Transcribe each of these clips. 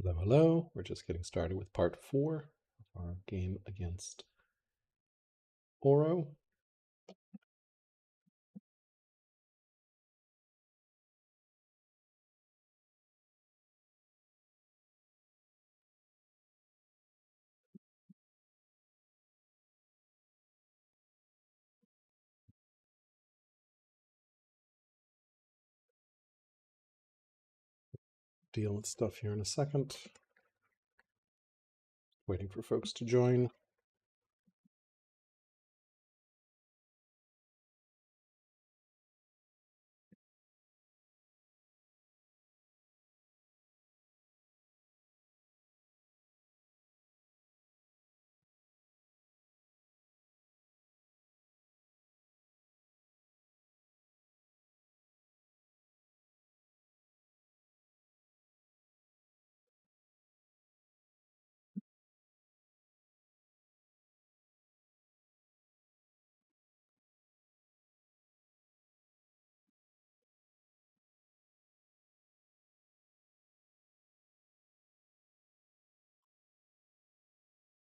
Hello, hello. We're just getting started with part 4 of our game against Auro. Deal with stuff here in a second. Waiting for folks to join.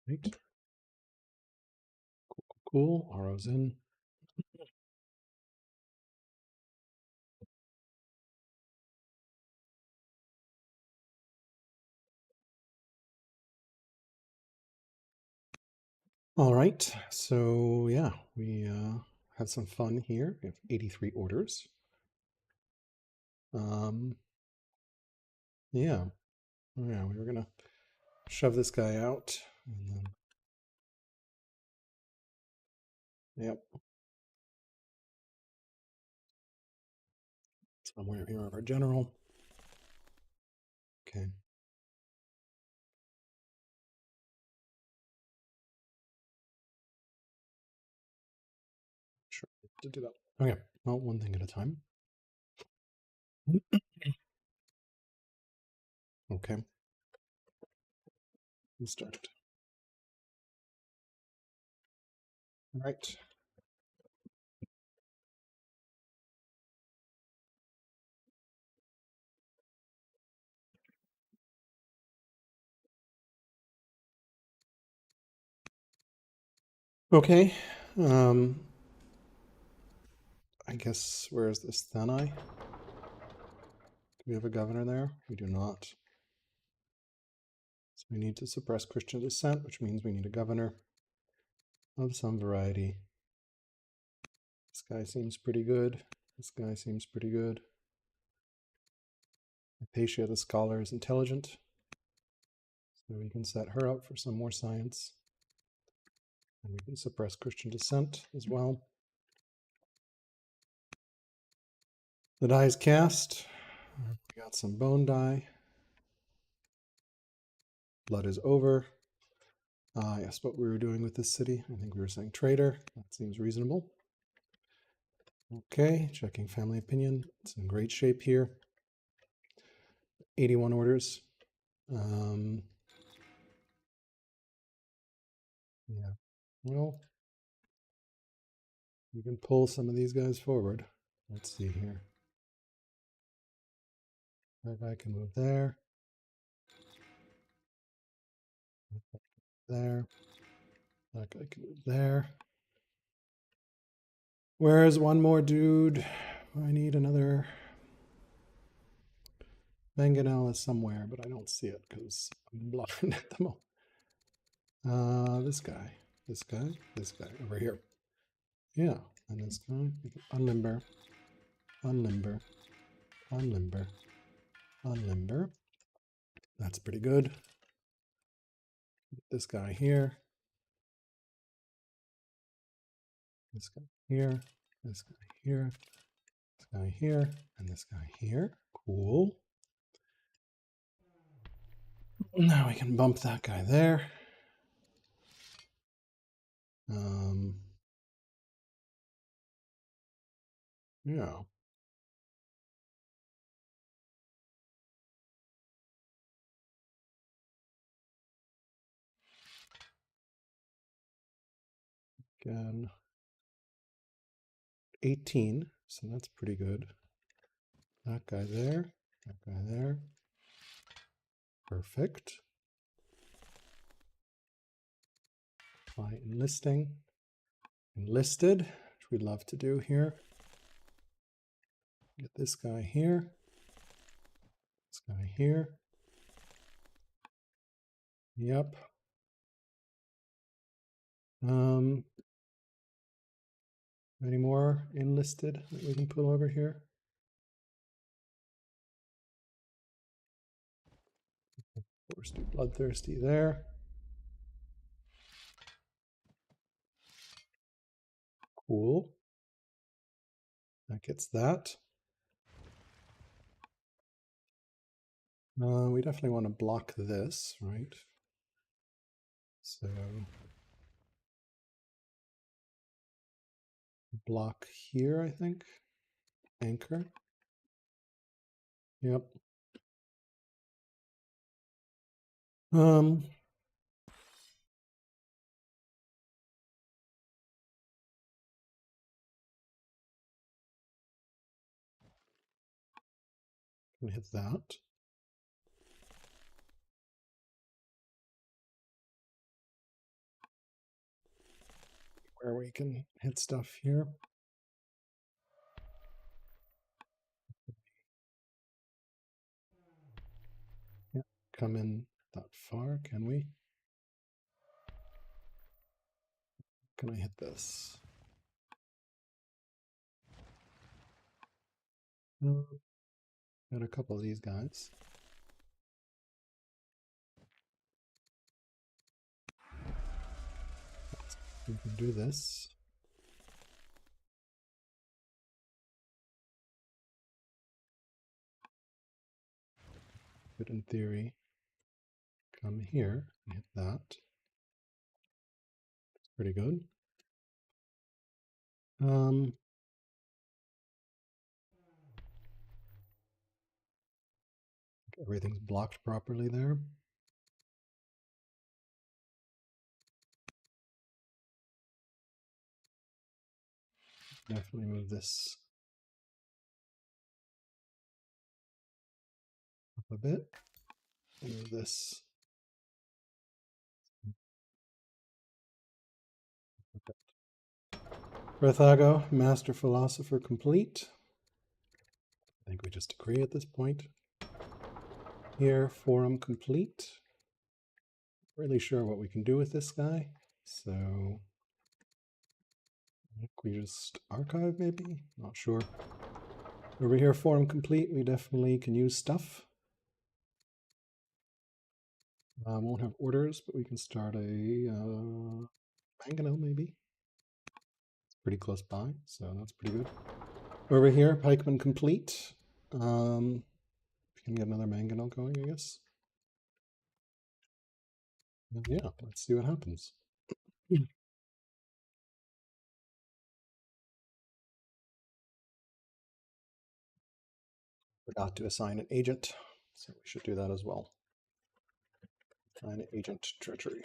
Right. Cool. Auro's in. All right. So yeah, we have some fun here. We have 83 orders. Yeah. Yeah, we were gonna shove this guy out and then yep. Somewhere here of our general. Okay. Sure. To do that. Okay. Well, one thing at a time. Okay. Let's start. All right. Okay. I guess, where is this? Thanai? Do we have a governor there? We do not. So we need to suppress Christian dissent, which means we need a governor of some variety. This guy seems pretty good. This guy seems pretty good. Hypatia, the scholar, is intelligent. So we can set her up for some more science. And we can suppress Christian dissent as well. The die is cast. We got some bone die. Blood is over. Yes, what we were doing with this city. I think we were saying traitor. That seems reasonable. Okay, checking family opinion. It's in great shape here. 81 orders. Yeah, well, you can pull some of these guys forward. Let's see here. That guy can move there. There. That guy can move there. Where's one more dude? I need another. Mangonel is somewhere, but I don't see it because I'm blind at the moment. This guy, this guy, this guy over here. Yeah, and this guy. Unlimber, unlimber, unlimber, unlimber. That's pretty good. This guy here. This guy here. This guy here. This guy here. And this guy here. Cool. Now we can bump that guy there. Yeah. Again. 18. So that's pretty good. That guy there. That guy there. Perfect. Apply enlisting. Enlisted, which we'd love to do here. Get this guy here. This guy here. Yep. Any more enlisted that we can pull over here? Of course, do bloodthirsty there. Cool. That gets that. We definitely want to block this, right? So block here, I think. Anchor. Yep. Can hit that. Where we can hit stuff here. Yeah, come in that far, can we? Can I hit this? Got a couple of these guys. We can do this. Could, in theory, come here and hit that. It's pretty good. Everything's blocked properly there. Definitely move this up a bit. Move this. Rethago, Master Philosopher complete. I think we just agree at this point. Here, Forum complete. Really sure what we can do with this guy. So I think we just archive maybe? Not sure. Over here, Forum complete. We definitely can use stuff. Won't have orders, but we can start a mangonel maybe. It's pretty close by, so that's pretty good. Over here, pikeman complete. Can get another mangonel going, I guess. And yeah, let's see what happens. Forgot to assign an agent, so we should do that as well. Assign an agent treachery.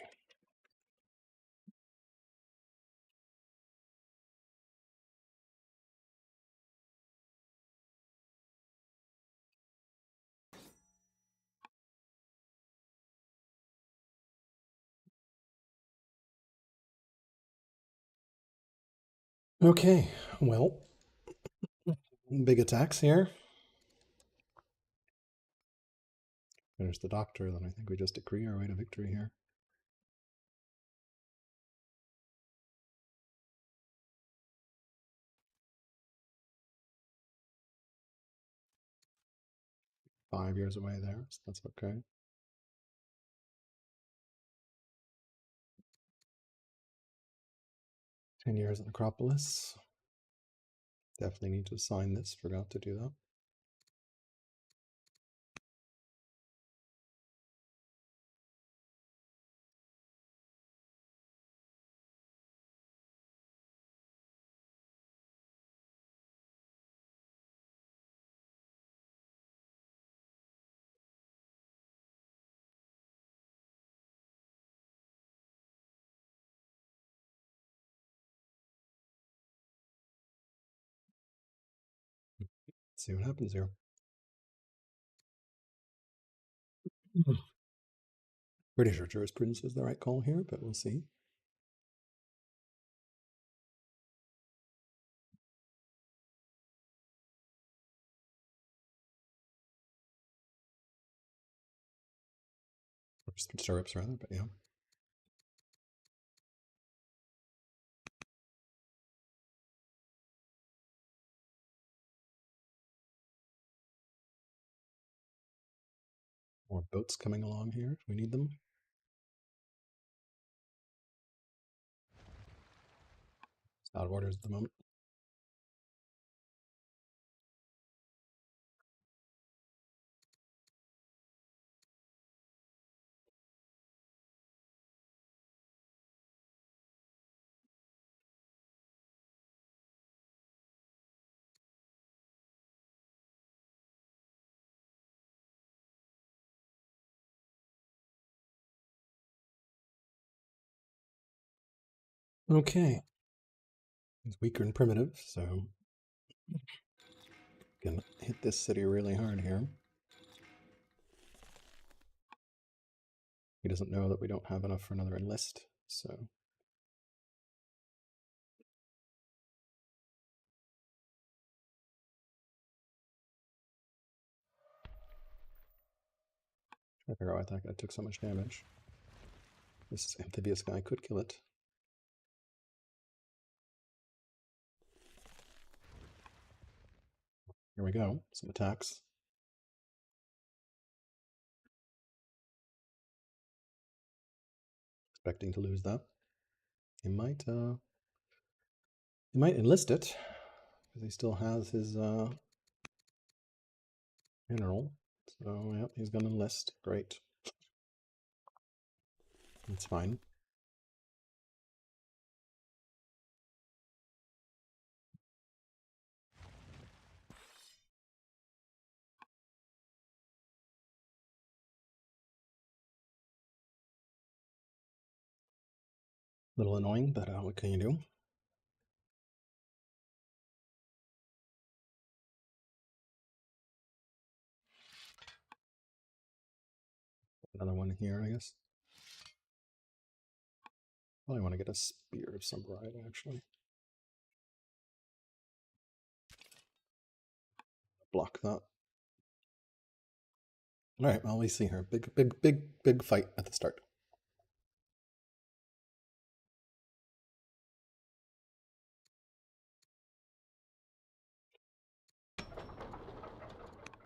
Okay, well, big attacks here. Finish the doctor, then I think we just decree our way to victory here. $5 years away there, so that's okay. 10 years at Acropolis. Definitely need to sign this, forgot to do that. Let's see what happens here. Pretty sure jurisprudence is the right call here, but we'll see. Or stirrups, rather, but yeah. More boats coming along here if we need them. It's out of orders at the moment. Okay. He's weaker and primitive, so can hit this city really hard here. He doesn't know that we don't have enough for another enlist, so I figure out why that guy took so much damage. This amphibious guy could kill it. Here we go. Some attacks. Expecting to lose that. He might enlist it because he still has his general. So yeah, he's gonna enlist. Great. That's fine. A little annoying, but what can you do? Another one here, I guess. Probably want to get a spear of some variety, actually. Block that. All right, well, we see her. Big fight at the start.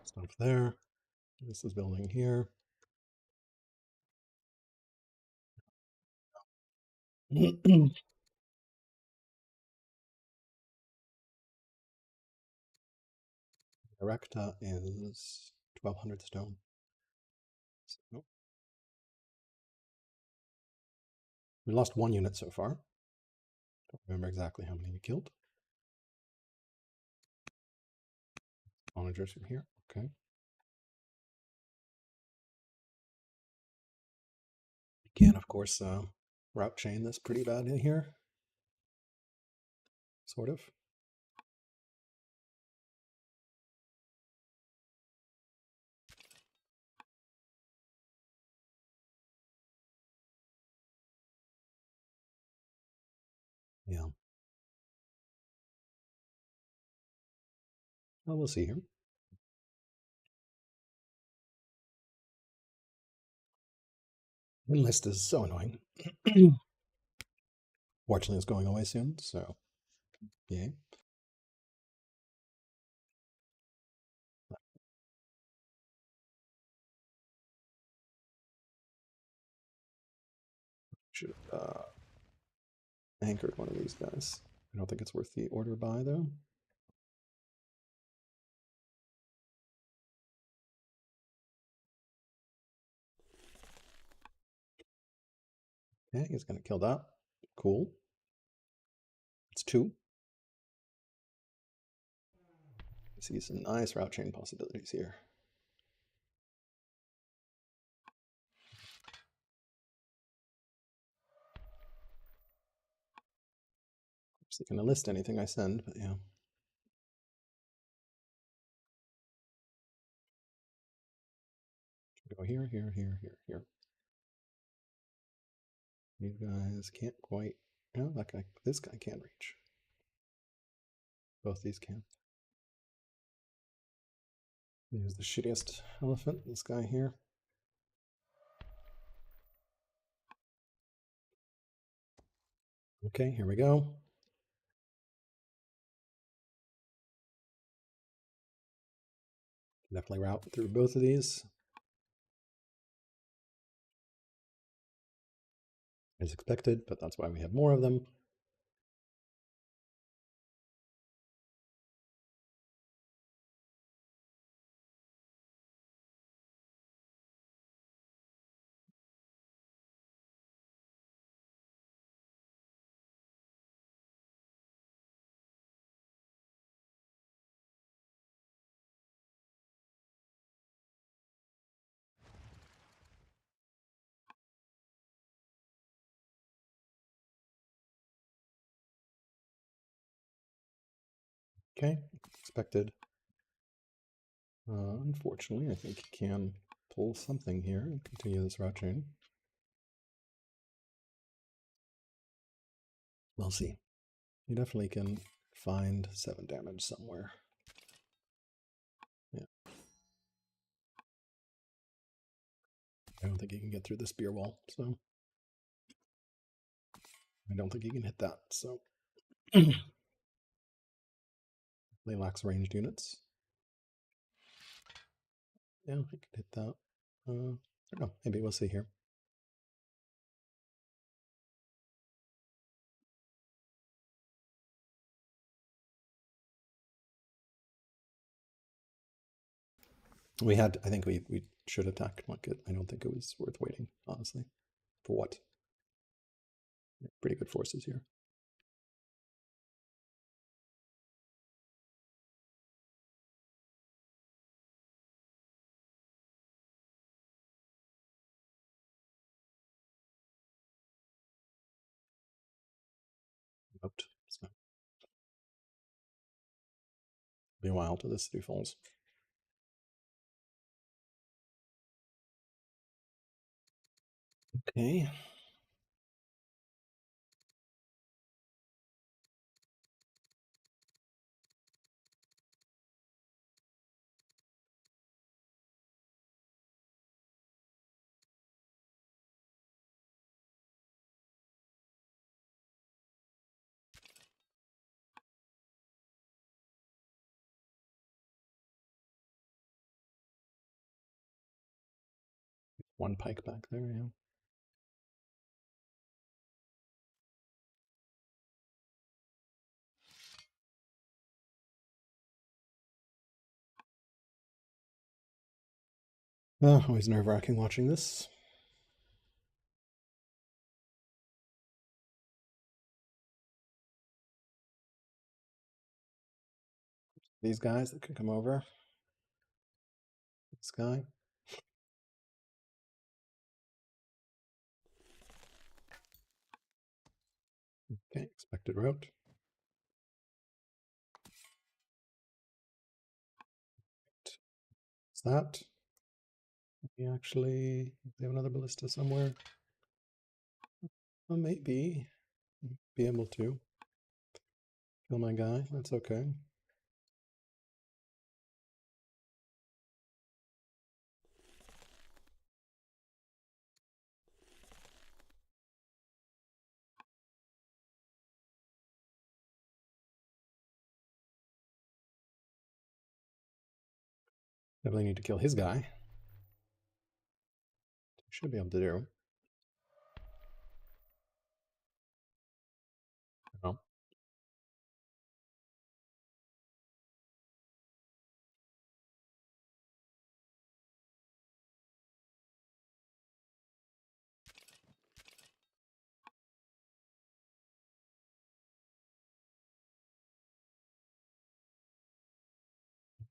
Stuff there. This is building here. Erecta is 1200 stone. So, we lost one unit so far. Don't remember exactly how many we killed. Onagers from here. Okay. You can, of course, route chain this pretty bad in here. Sort of. Yeah. Well, we'll see here. Enlist is so annoying. Fortunately, it's going away soon, so yay. Should have anchored one of these guys. I don't think it's worth the order buy, though. Okay, he's going to kill that. Cool. It's 2. I see some nice route chain possibilities here. So you can enlist anything I send, but yeah. Go here, here, here, here, here. You guys can't quite. No, that guy. This guy can't reach. Both these can. Use the shittiest elephant. This guy here. Okay, here we go. Definitely route through both of these. As expected, but that's why we have more of them. Okay, expected. Unfortunately, I think he can pull something here and continue this route chain. We'll see. He definitely can find 7 damage somewhere. Yeah. I don't think he can get through the spear wall, so I don't think he can hit that, so he lacks ranged units. Yeah, he could hit that. I don't know, maybe we'll see here. I think we should attack Market. I don't think it was worth waiting, honestly. For what? Pretty good forces here. Out. So be a while till this city falls. Okay. One pike back there, yeah. Always nerve-wracking watching this. These guys that can come over. This guy. Okay, expected route. What's that? We actually have another ballista somewhere. Well, maybe be able to kill my guy. That's okay. Definitely need to kill his guy. Should be able to do. No.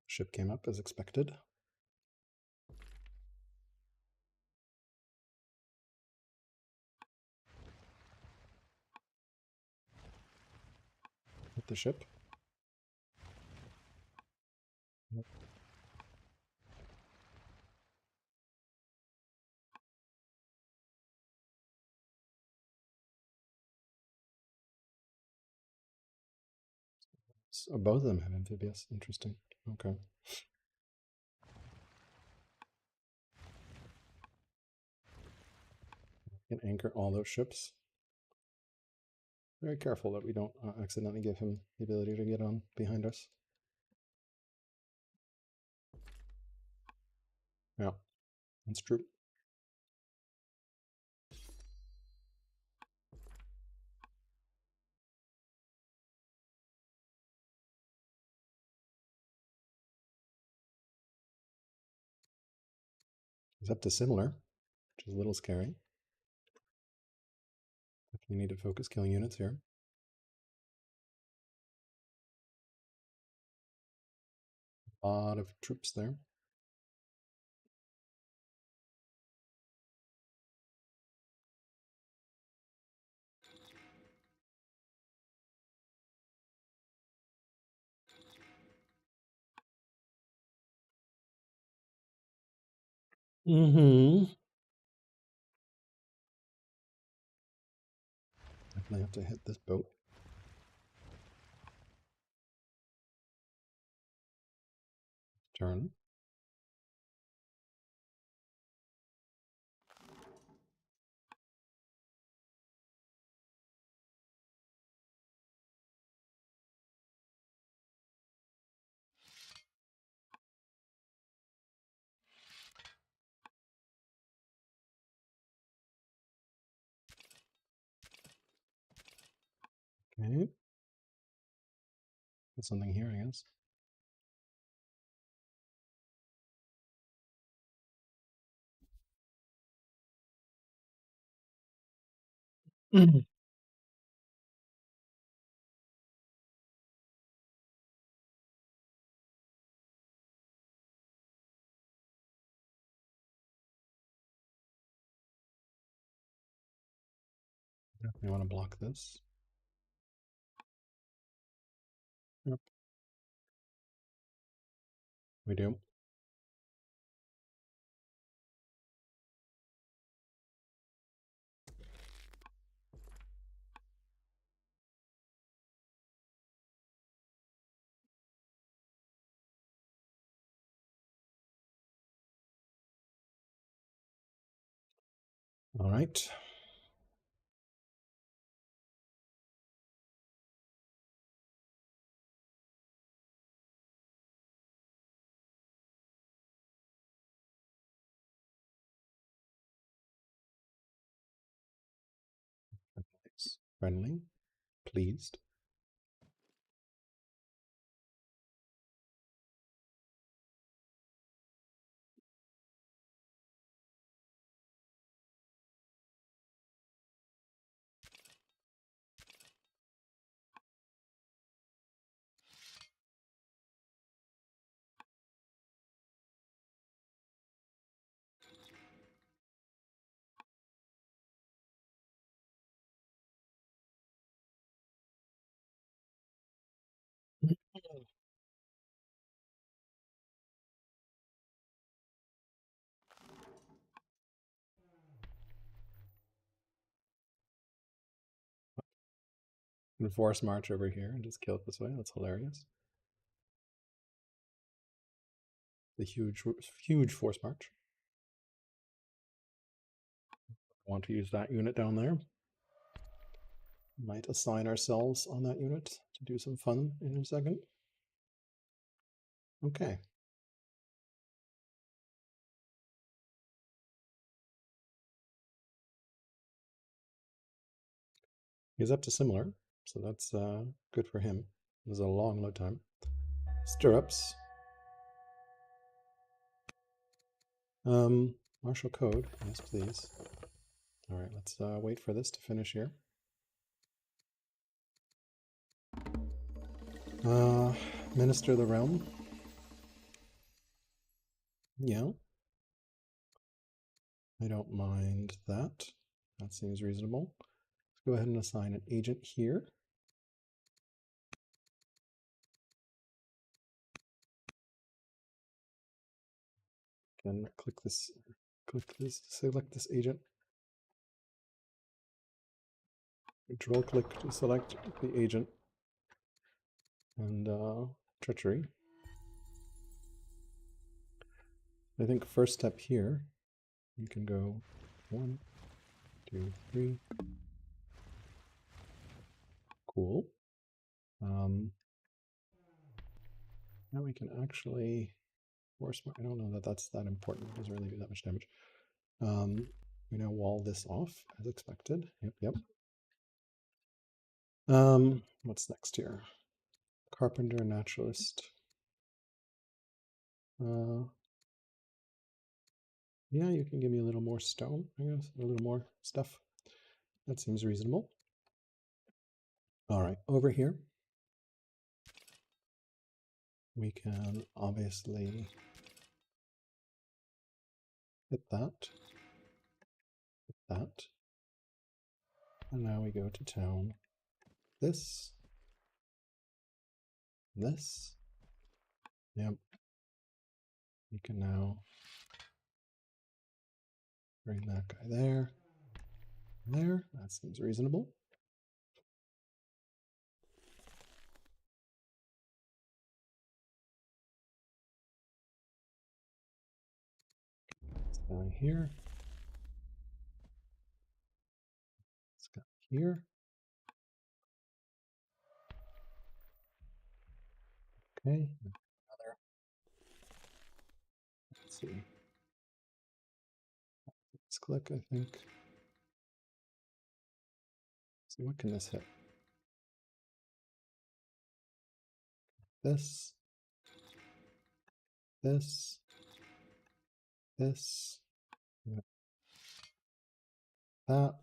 Ship came up as expected. Hit the ship. So both of them have amphibious. Interesting. Okay. We can anchor all those ships. Very careful that we don't accidentally give him the ability to get on behind us. Yeah, that's true. He's up to similar, which is a little scary. You need to focus killing units here. A lot of troops there. Mm-hmm. Definitely have to hit this boat. Turn. Okay. Put something here, I guess. Definitely want to block this. Yep. We do. All right. Friendly. Pleased. And force march over here and just kill it this way. That's hilarious. The huge force march. Want to use that unit down there. Might assign ourselves on that unit to do some fun in a second. Okay. He's up to similar, so that's good for him. There's a long load time. Stirrups. Martial code. Yes, please. All right, let's wait for this to finish here. Minister of the Realm. Yeah. I don't mind that. That seems reasonable. Let's go ahead and assign an agent here. Then click this, select this agent. Control click to select the agent. and treachery. I think first step here, you can go 1, 2, 3. Cool. Now we can actually force. I don't know that that's that important. It doesn't really do that much damage. We now wall this off as expected. Yep. What's next here? Carpenter, naturalist. Yeah, you can give me a little more stone, I guess, a little more stuff. That seems reasonable. All right, over here, we can obviously hit that, and now we go to town. This, yep. We can now bring that guy there, there. That seems reasonable. This guy here. This guy here. Okay. Another. Let's see. Let's click, I think. Let's see, what can this hit? This. This. This. That.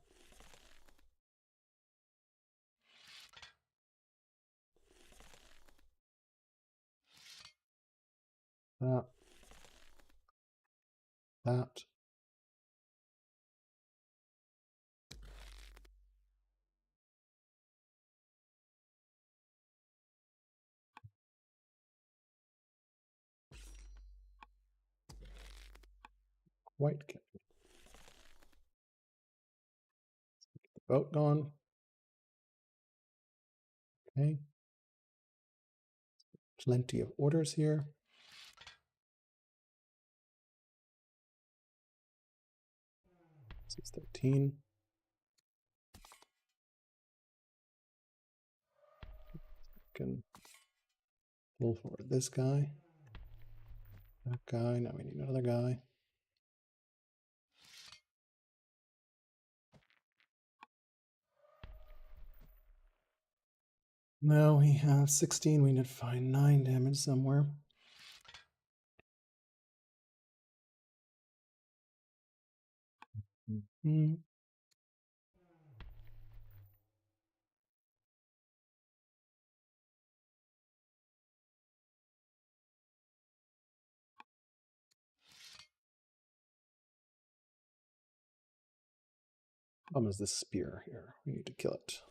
That. That. White cat. Get the boat gone. Okay. Plenty of orders here. This is 13. Can pull forward this guy. That guy. Now we need another guy. Now we have 16. We need to find 9 damage somewhere. Problem is this spear here. We need to kill it.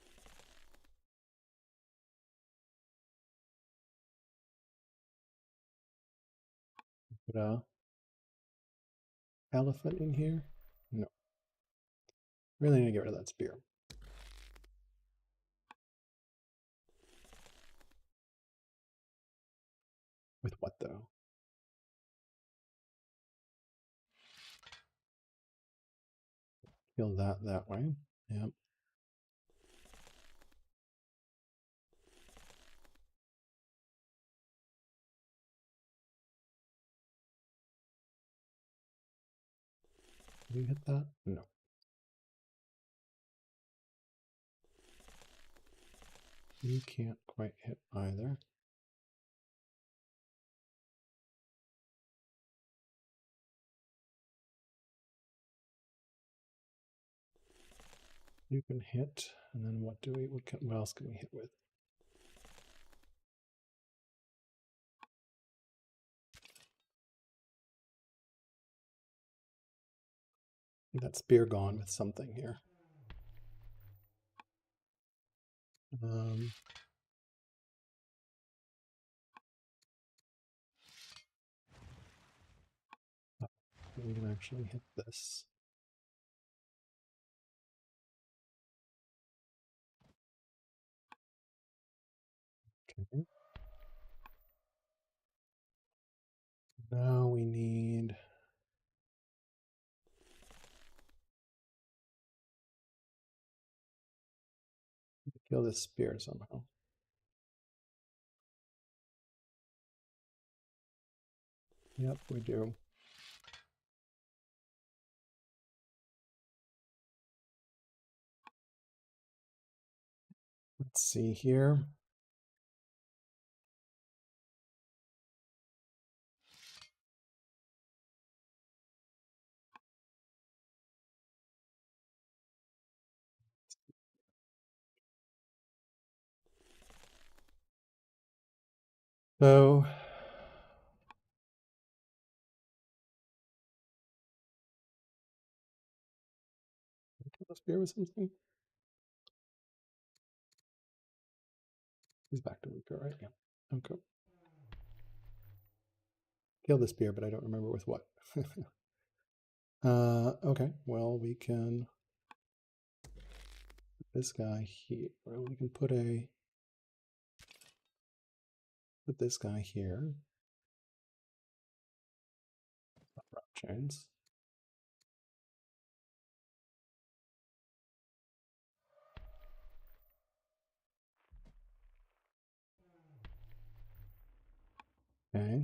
Put a elephant in here? No. Really need to get rid of that spear. With what though? Kill that way. Yep. Did you hit that? No. You can't quite hit either. You can hit, and then what else can we hit with? That spear gone with something here. We can actually hit this. Okay. Now we need to kill this spear somehow. Yep, we do. Let's see here. So kill the spear with something. He's back to weaker, right? Yeah. Okay. Kill the spear, but I don't remember with what. Okay, well, we can put this guy here. Well, we can put this guy here. Rock chains. Okay.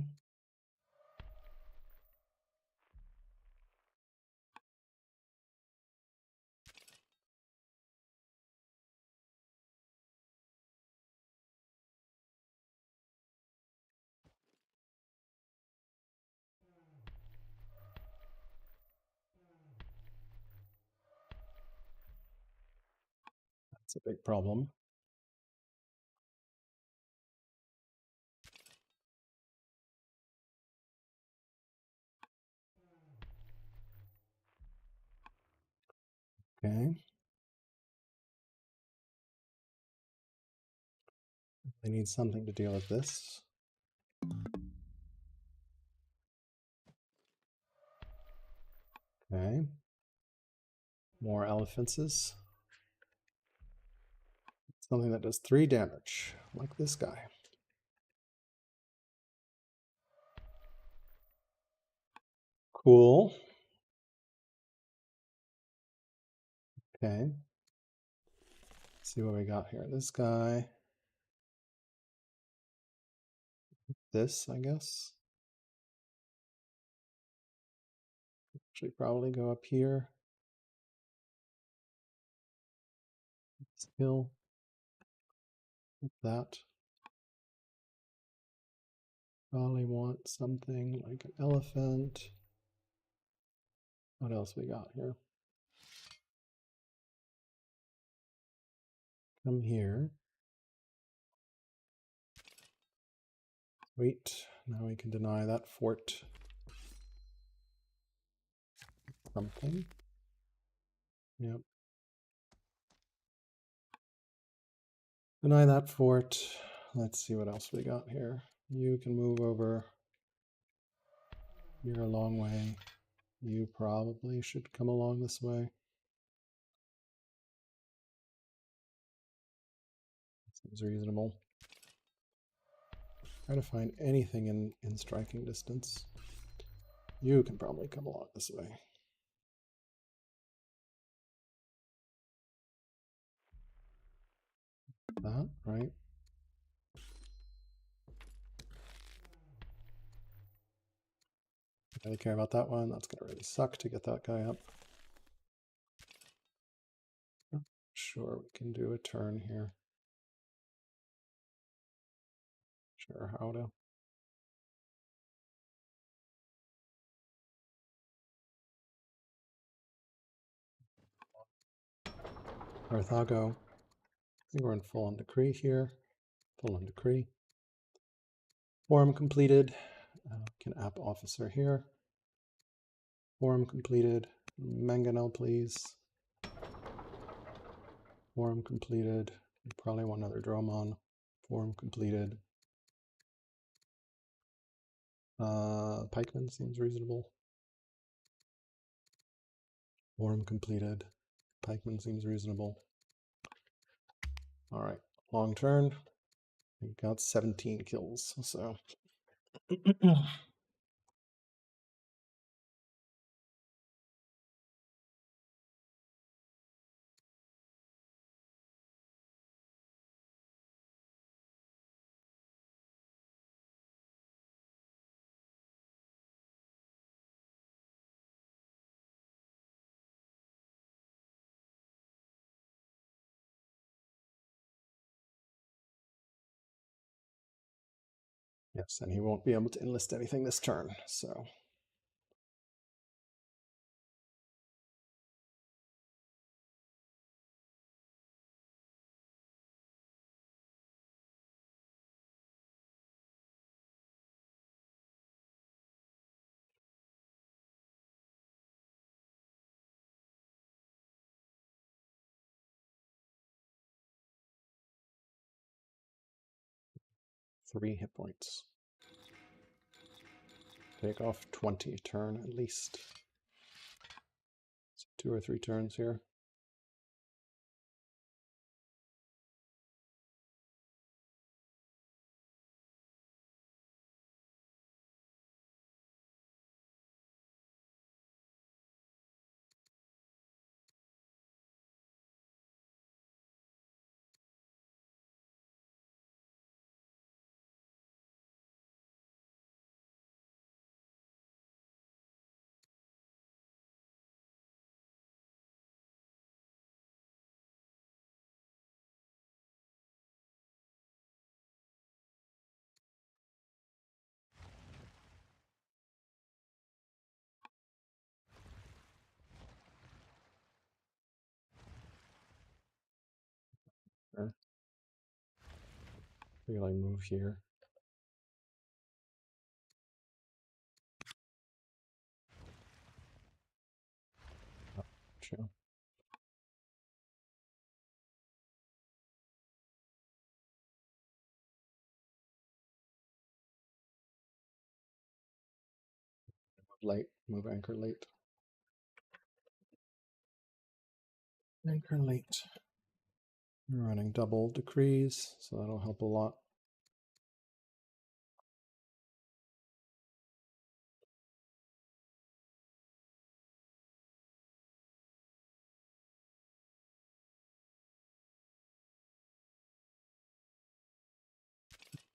That's a big problem. Okay. I need something to deal with this. Okay. More elephants. Something that does 3 damage, like this guy. Cool. Okay. Let's see what we got here. This guy. This, I guess. Should probably go up here. Skill. Like that. Probably want something like an elephant. What else we got here? Come here. Sweet. Now we can deny that fort something. Yep. Deny that fort. Let's see what else we got here. You can move over. You're a long way. You probably should come along this way. Seems reasonable. Try to find anything in striking distance. You can probably come along this way. That, right? I really care about that one. That's going to really suck to get that guy up. Sure, we can do a turn here. Sure, how to. Arthago. I think we're in full on decree here. Full on decree. Forum completed. Can app officer here. Forum completed. Mangonel, please. Forum completed. We probably want another Dromon. Forum completed. Pikeman seems reasonable. Forum completed. Pikeman seems reasonable. All right, long turn. We got 17 kills, so Yes, and he won't be able to enlist anything this turn, so. Three hit points. Take off 20 turn at least. So 2 or 3 turns here. Sure. Maybe I move here. Oh, sure. Move late. Move anchor late. Anchor late. We're running double decrees, so that'll help a lot.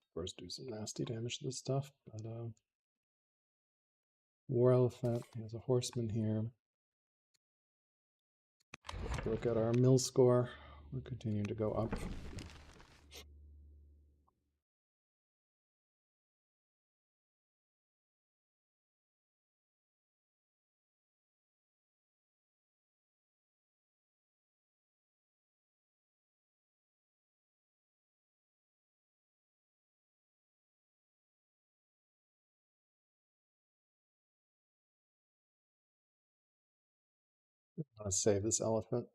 Of course, do some nasty damage to this stuff, but War Elephant, he has a horseman here. Look at our mill score. We're continuing to go up. I'm gonna save this elephant.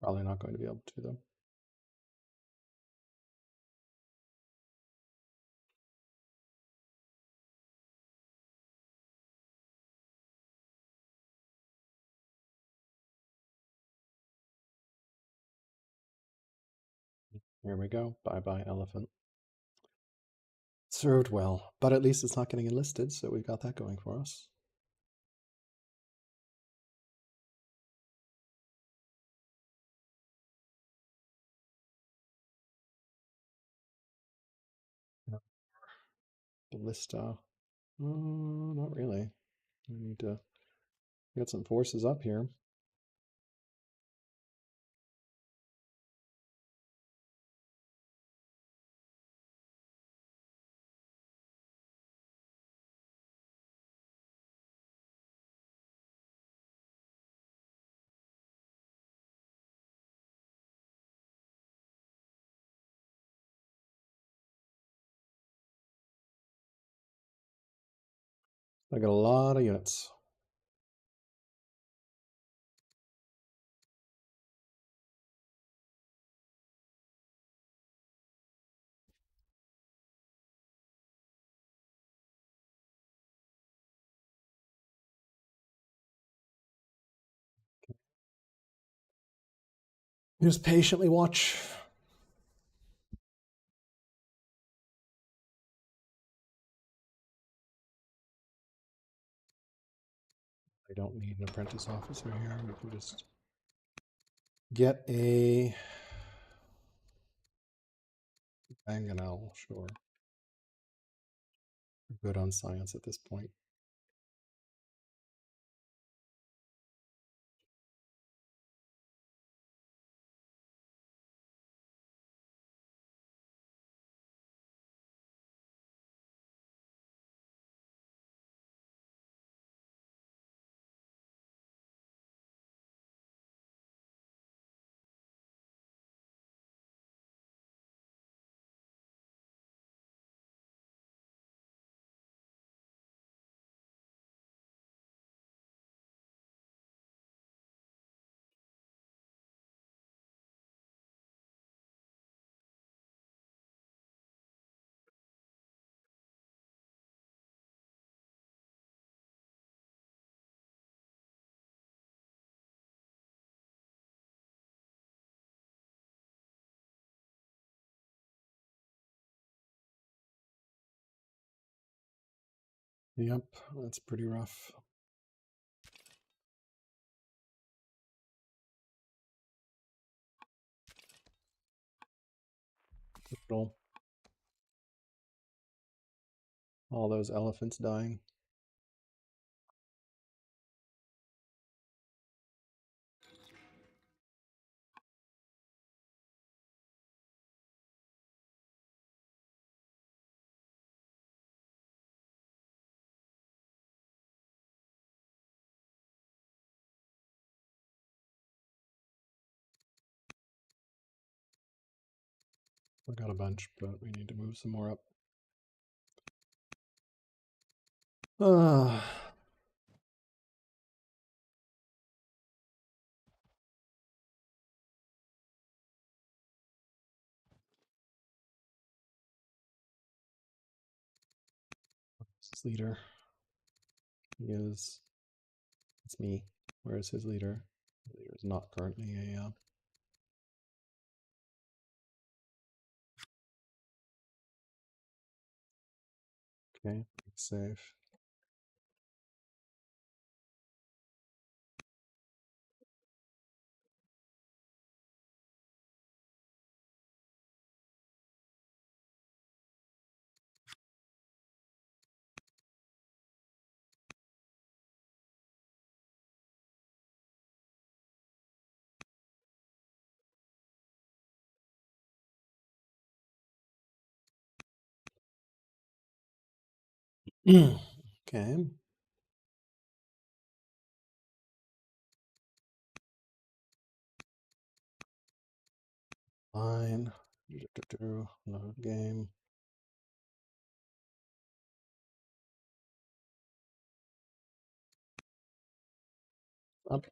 Probably not going to be able to, though. Here we go. Bye-bye, elephant. Served well, but at least it's not getting enlisted, so we've got that going for us. Yeah. Ballista. Not really. We need to get some forces up here. I got a lot of units. Just patiently watch. I don't need an apprentice officer here. We can just get a mangonel, sure. We're good on science at this point. Yep, that's pretty rough. Brutal. All those elephants dying. I got a bunch, but we need to move some more up. His leader. He is. It's me. Where is his leader? The leader is not currently a. Okay, save. Okay. Fine. Load game. Up.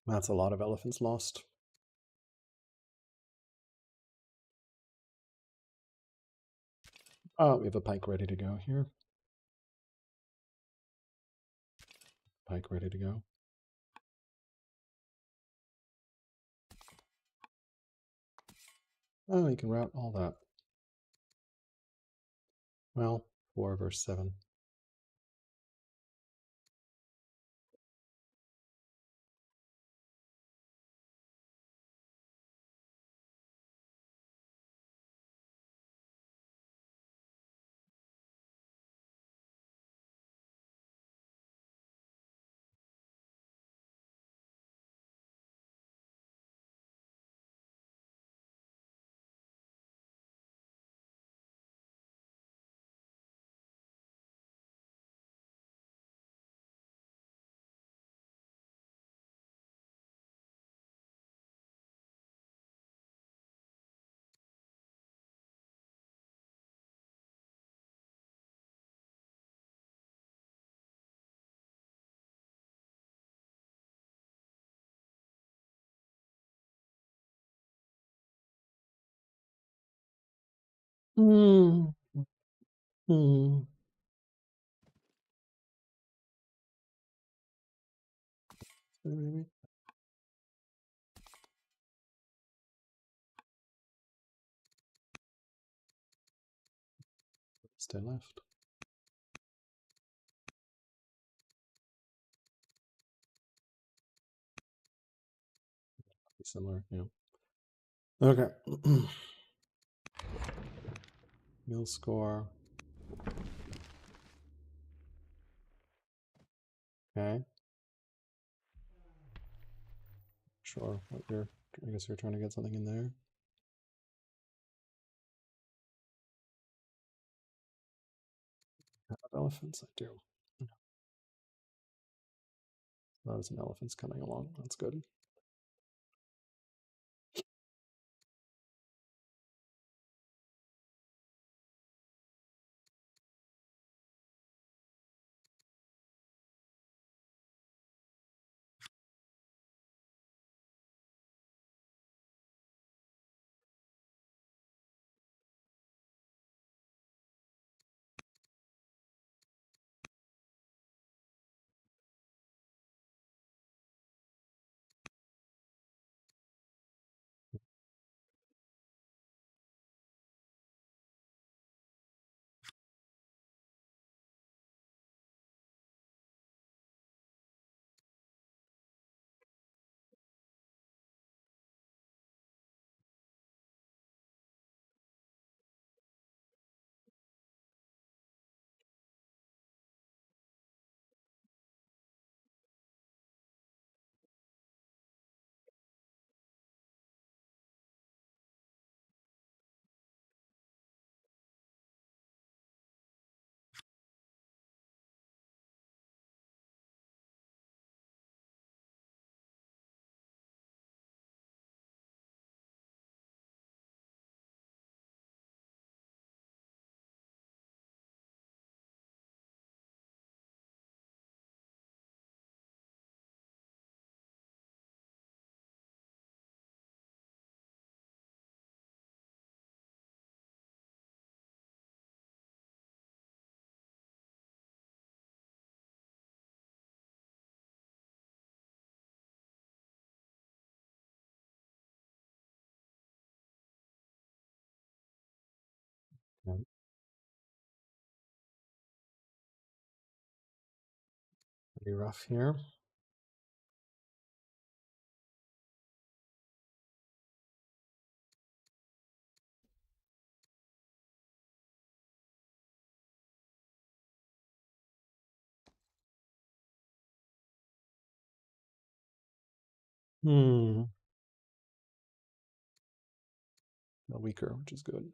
That's a lot of elephants lost. Oh, we have a pike ready to go here. Pike ready to go. Oh, you can route all that. Well, 4 versus 7. Hmm. Hmm. Maybe. Stay left. Similar, yeah. Okay. Mill score. Okay. Sure. What you're, I guess you're trying to get something in there. Elephants, I do. There's an elephant's coming along. That's good. Okay. Pretty rough here. Hmm. Weaker, which is good.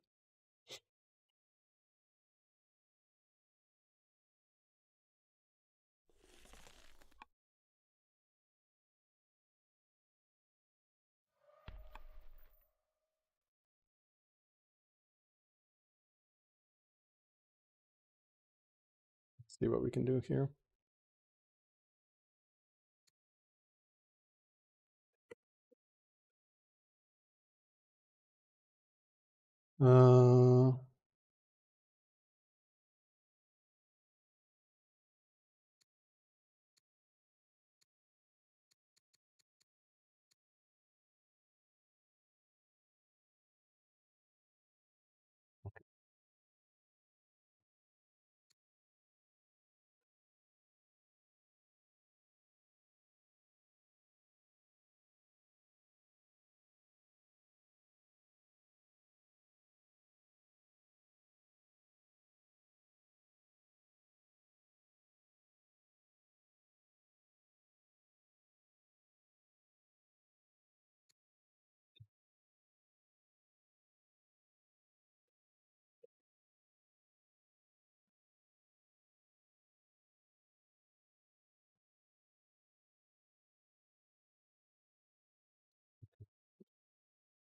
See what we can do here. Uh,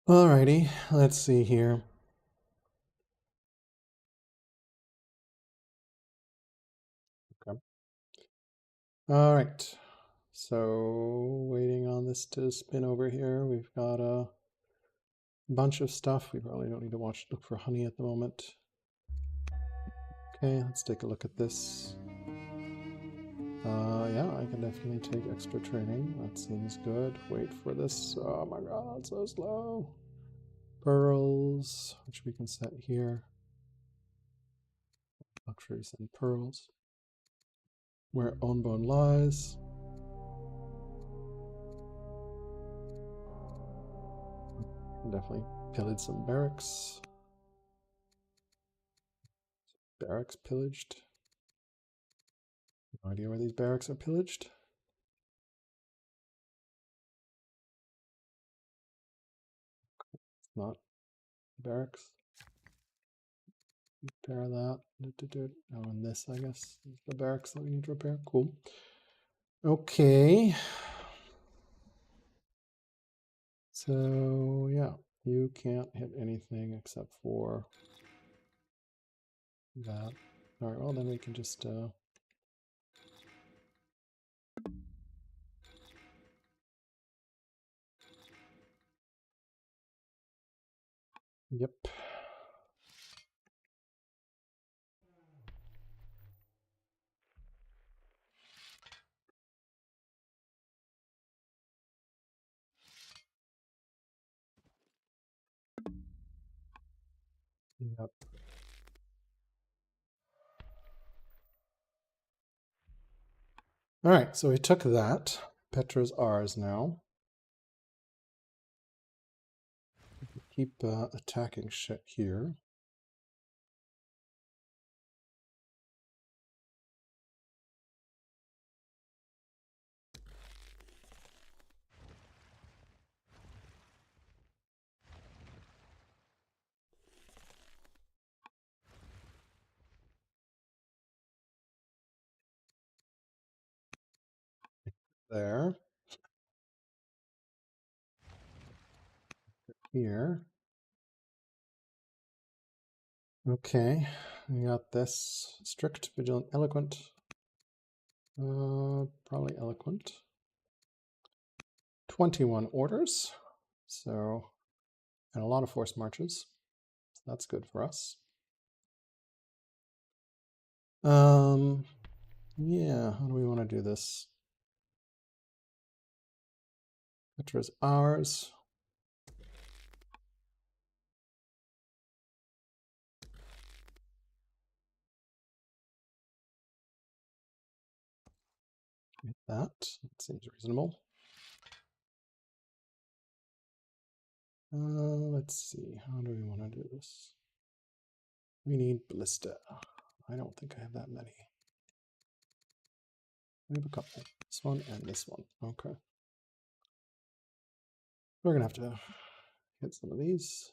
Alrighty, let's see here. Okay. All right. So waiting on this to spin over here. We've got a bunch of stuff. We probably don't need to look for honey at the moment. Okay, let's take a look at this. Yeah, I can definitely take extra training. That seems good. Wait for this. Oh my god, it's so slow. Pearls, which we can set here. Luxuries and pearls. Where own bone lies. Definitely pillage some barracks. Barracks pillaged. No idea where these barracks are pillaged. It's not barracks. Repair that. Oh, and this, I guess, is the barracks that we need to repair. Cool. Okay. So, yeah, you can't hit anything except for that. All right, well, then we can just... Yep. Yep. All right, so we took that. Petra's ours now. Keep attacking shit here. There. Here. Okay, we got this. Strict, vigilant, eloquent. Probably eloquent. 21 orders. So, and a lot of forced marches. So that's good for us. Yeah, how do we want to do this? Petra's ours. That seems reasonable. Let's see, how do we want to do this? We need ballista. I don't think I have that many. We have a couple. This one and this one. Okay. We're gonna have to hit some of these.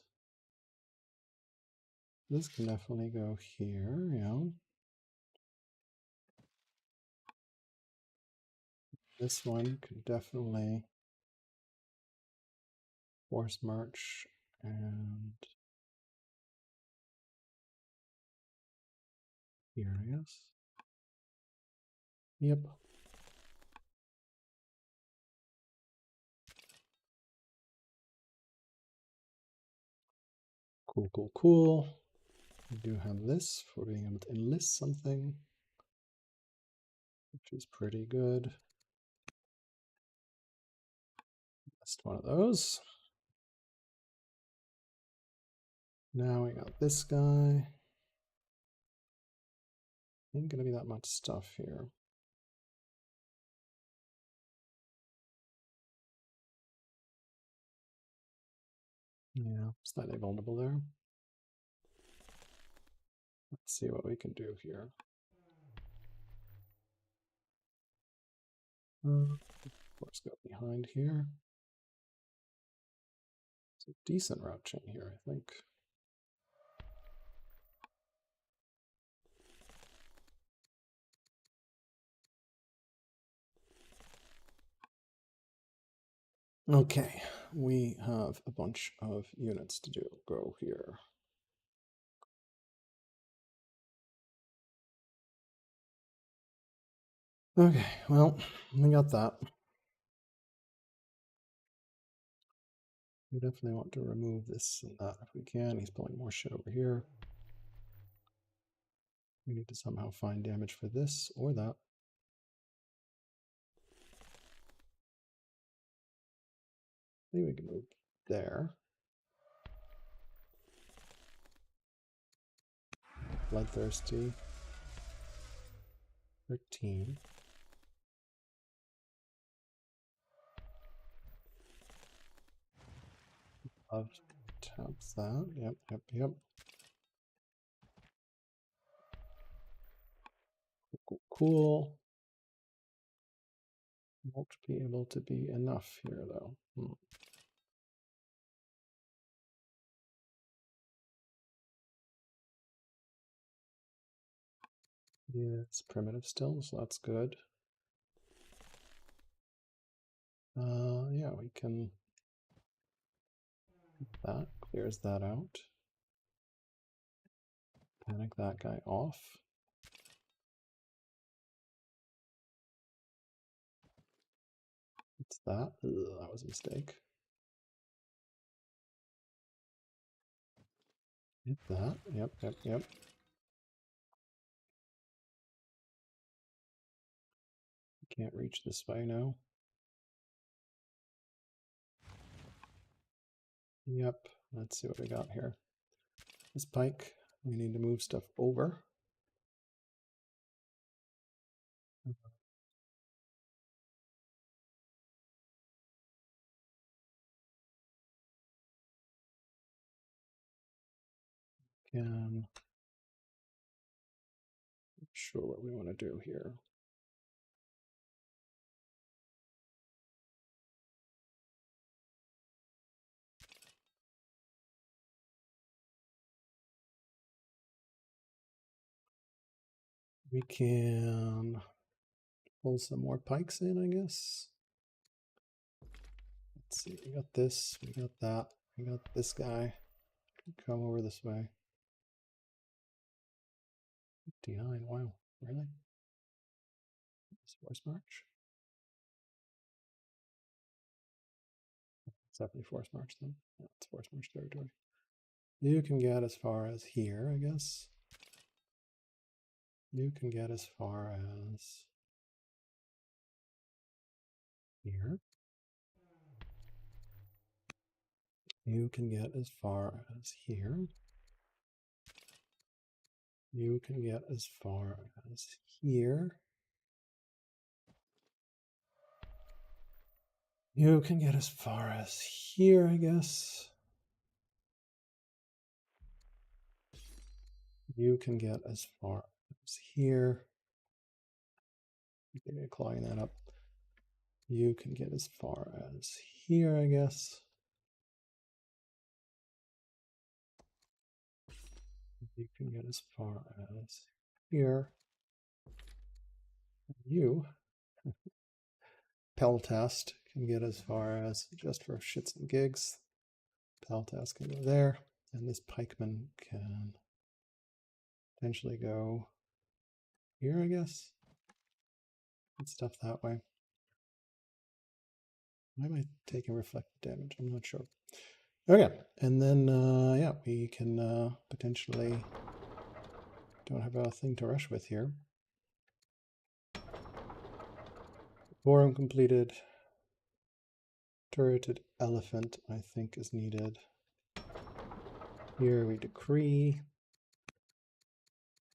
This can definitely go here, yeah. This one could definitely force march and here, I guess. Yep. Cool, cool, cool. We do have this for being able to enlist something, which is pretty good. Just one of those. Now we got this guy. Ain't gonna be that much stuff here. Yeah, slightly vulnerable there. Let's see what we can do here. Of course, go behind here. It's a decent route chain here, I think. Okay, we have a bunch of units to do. Go here. Okay, well, we got that. We definitely want to remove this and that if we can. He's pulling more shit over here. We need to somehow find damage for this or that. I think we can move there. Bloodthirsty. 13. Love taps that. Yep. Cool. Won't be able to be enough here though. Yeah, it's primitive still, so that's good. Yeah, we can. That clears that out. Panic that guy off. What's that? Ugh, that was a mistake. Hit that. Yep. Can't reach this way now. Yep. Let's see what we got here. This pike, we need to move stuff over. Can not sure what we want to do here. We can pull some more pikes in, I guess. Let's see, we got this, we got that, we got this guy. Come over this way. 59, wow, really? It's force march? It's definitely force march then. Yeah, it's force march territory. You can get as far as here, I guess. You can get as far as here. You can get as far as here. You can get as far as here. You can get as far as here, I guess. You can get as far as here. Maybe clawing that up. You can get as far as here, I guess. You can get as far as here. You, Peltast, can get as far as, just for shits and gigs, Peltast can go there, and this pikeman can potentially go here, I guess. And stuff that way. Why am I taking reflected damage? I'm not sure. Okay, and then, yeah, we can potentially, don't have a thing to rush with here. Forum completed. Turreted elephant, I think, is needed. Here we decree.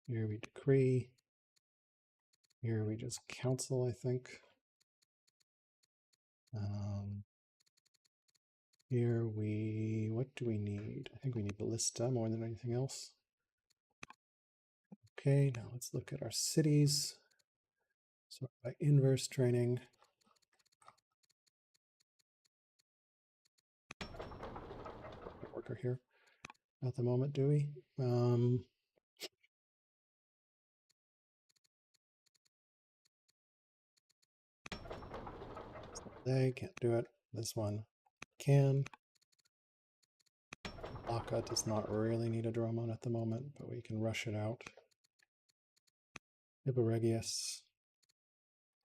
Here we decree. Here we just counsel, I think. Here we, what do we need? I think we need ballista more than anything else. Okay, now let's look at our cities. So by inverse training. Worker here at the moment, do we? They can't do it. This one can. Laka does not really need a Dromon at the moment, but we can rush it out. Hipporegius.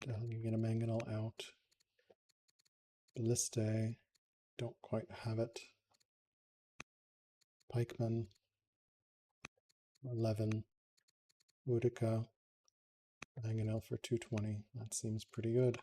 You get a Mangonel out. Ballistae. don't quite have it. Pikeman, 11. Utica, hanging out for 220. That seems pretty good.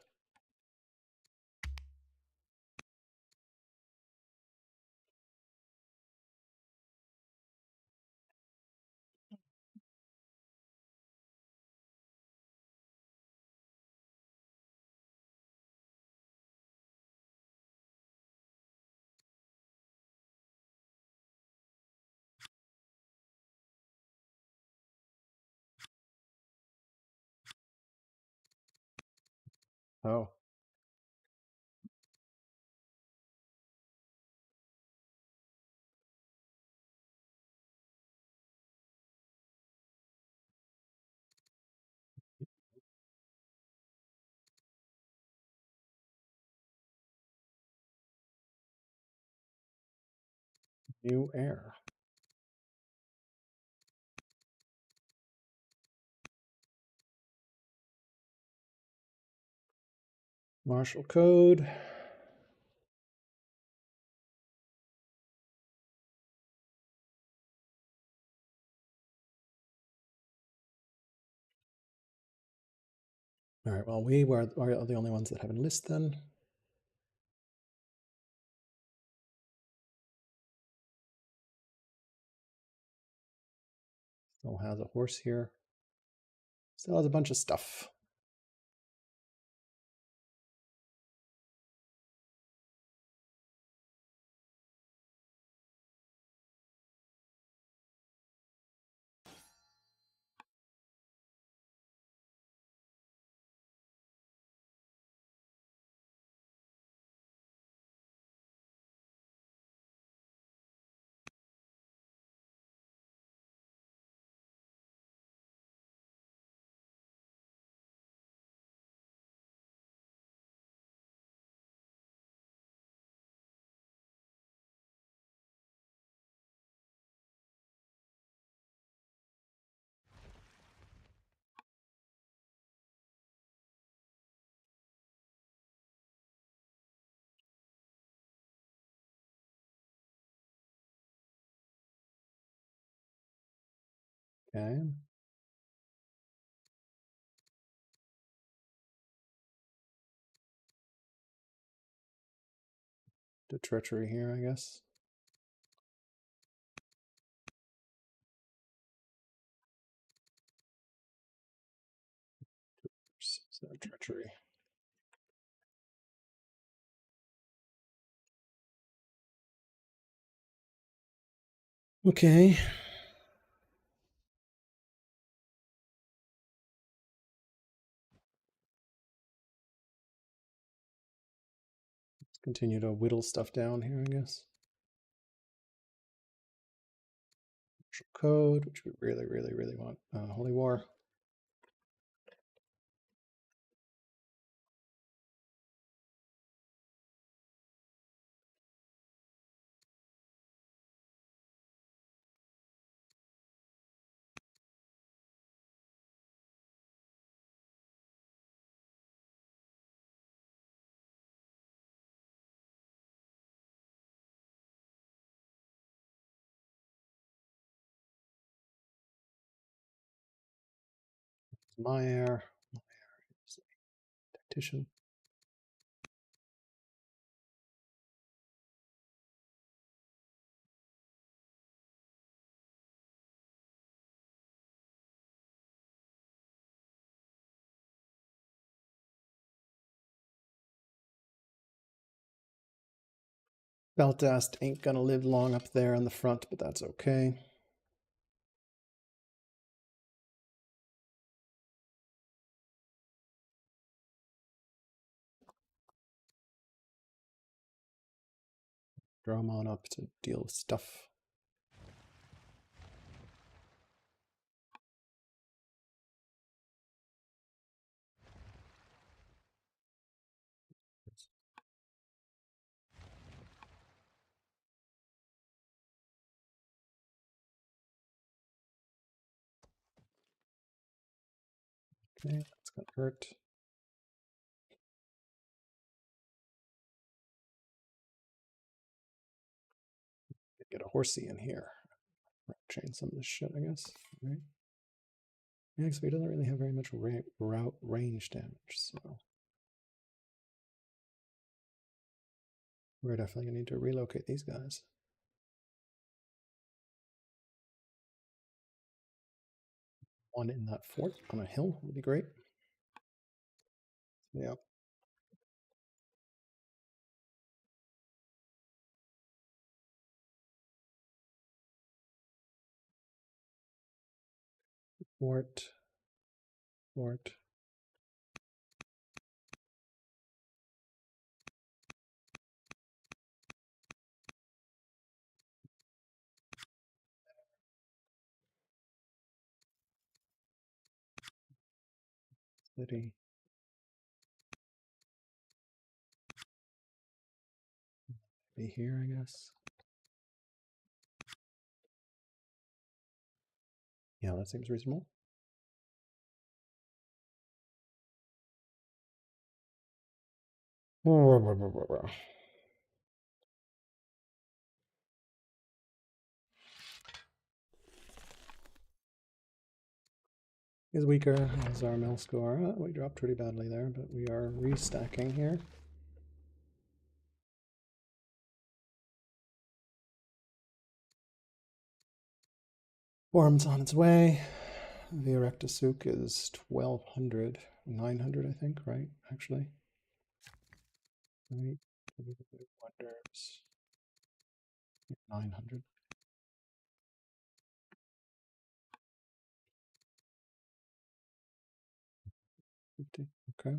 Oh, new air. Marshall code. All right, well, we are the only ones that have enlist then. Still has a horse here. Still has a bunch of stuff. Okay. The treachery here, I guess. So treachery. Okay. Let's continue to whittle stuff down here, I guess. Code, which we really, really, really want. Holy War. My air. Tactician. Beltast ain't gonna live long up there in the front, but that's okay. Draw them on up to deal with stuff. Okay, that's gonna hurt. horsey in here. Change some of this shit, I guess. Right? Yeah, because he doesn't really have very much route range damage, so we're definitely gonna need to relocate these guys. One in that fort on a hill would be great. Yeah. Fort. City. Be here, I guess. Yeah, that seems reasonable. Is weaker as our mill score. We dropped pretty badly there, but we are restacking here. Form's on its way. The Erectasuk is 1200, 900, I think, right? Actually. Right. Wonders. 900. Okay.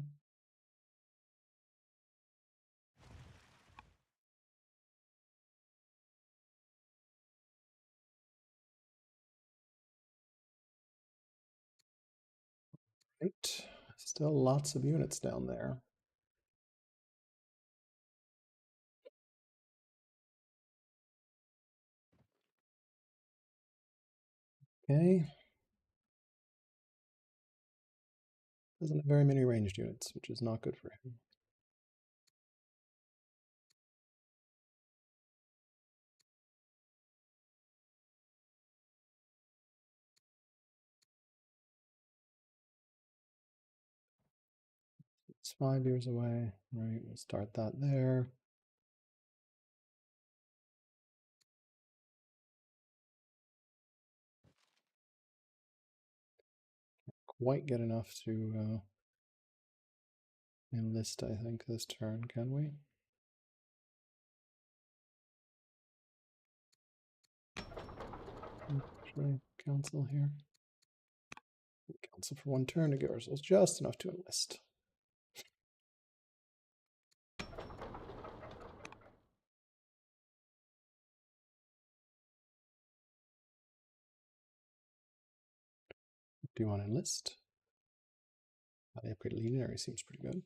Right. Still lots of units down there. Okay. Doesn't have very many ranged units, which is not good for him. It's 5 years away. Right. We'll start that there. Quite get enough to enlist, I think, this turn, can we? Should I cancel here? Cancel for 1 turn to give ourselves just enough to enlist. Do you want to enlist? The upgrade legionary seems pretty good.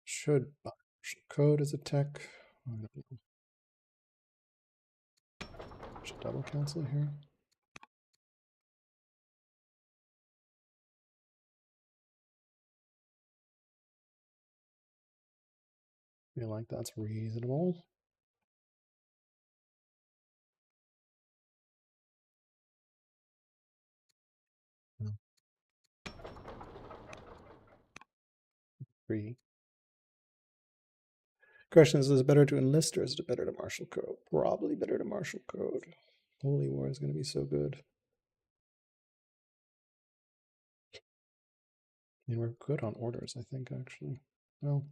Should buy code as a tech. Should double cancel here. Feel like that's reasonable. No. 3. Question is it better to enlist or is it better to martial code? Probably better to martial code. Holy War is going to be so good. I mean, we're good on orders, I think, actually. Well,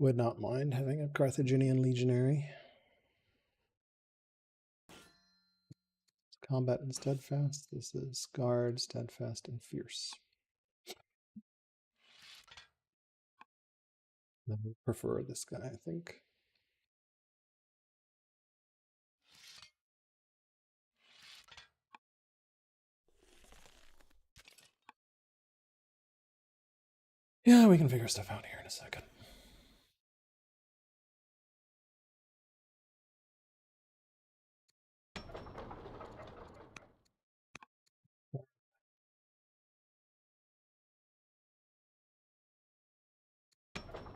Would not mind having a Carthaginian legionary. Combat and steadfast. This is guard, steadfast, and fierce. I would prefer this guy, I think. Yeah, we can figure stuff out here in a second.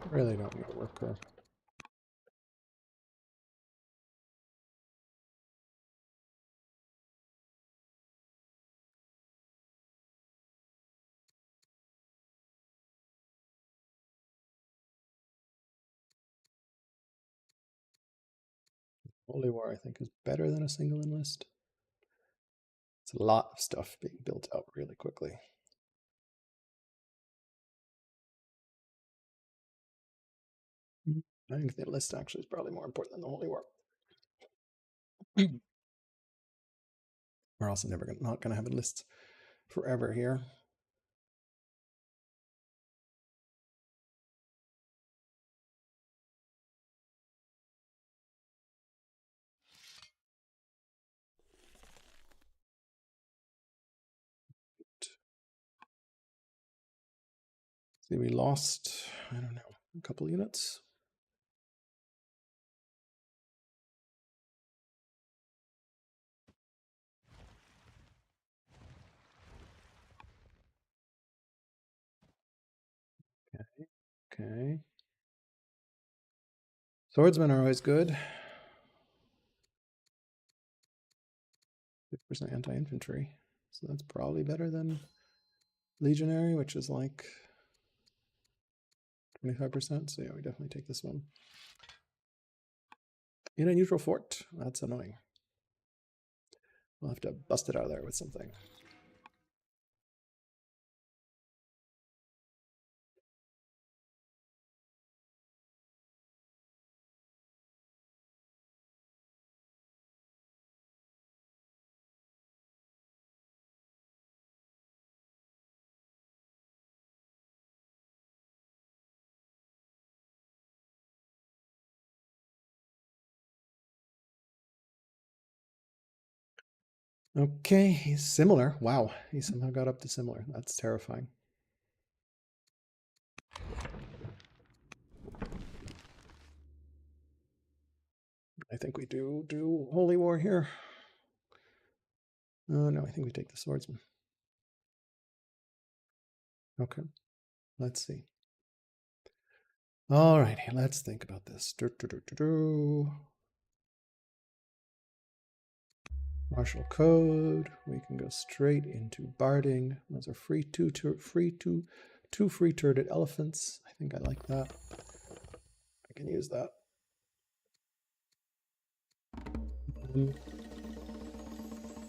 Really don't need a worker. Holy War, I think, is better than a single enlist. It's a lot of stuff being built out really quickly. I think the enlist actually is probably more important than the Holy War. We're also not going to have enlists forever here. See, we lost, I don't know, a couple units. Okay. Swordsmen are always good. 50% anti-infantry. So that's probably better than legionary, which is like 25%. So yeah, we definitely take this one. In a neutral fort. That's annoying. We'll have to bust it out of there with something. Okay, he's similar. Wow, he somehow got up to similar. That's terrifying. I think we do Holy War here. No, I think we take the swordsman. Okay, let's see. All righty, let's think about this. Martial code. We can go straight into barding. Those are two free turreted elephants. I think I like that. I can use that.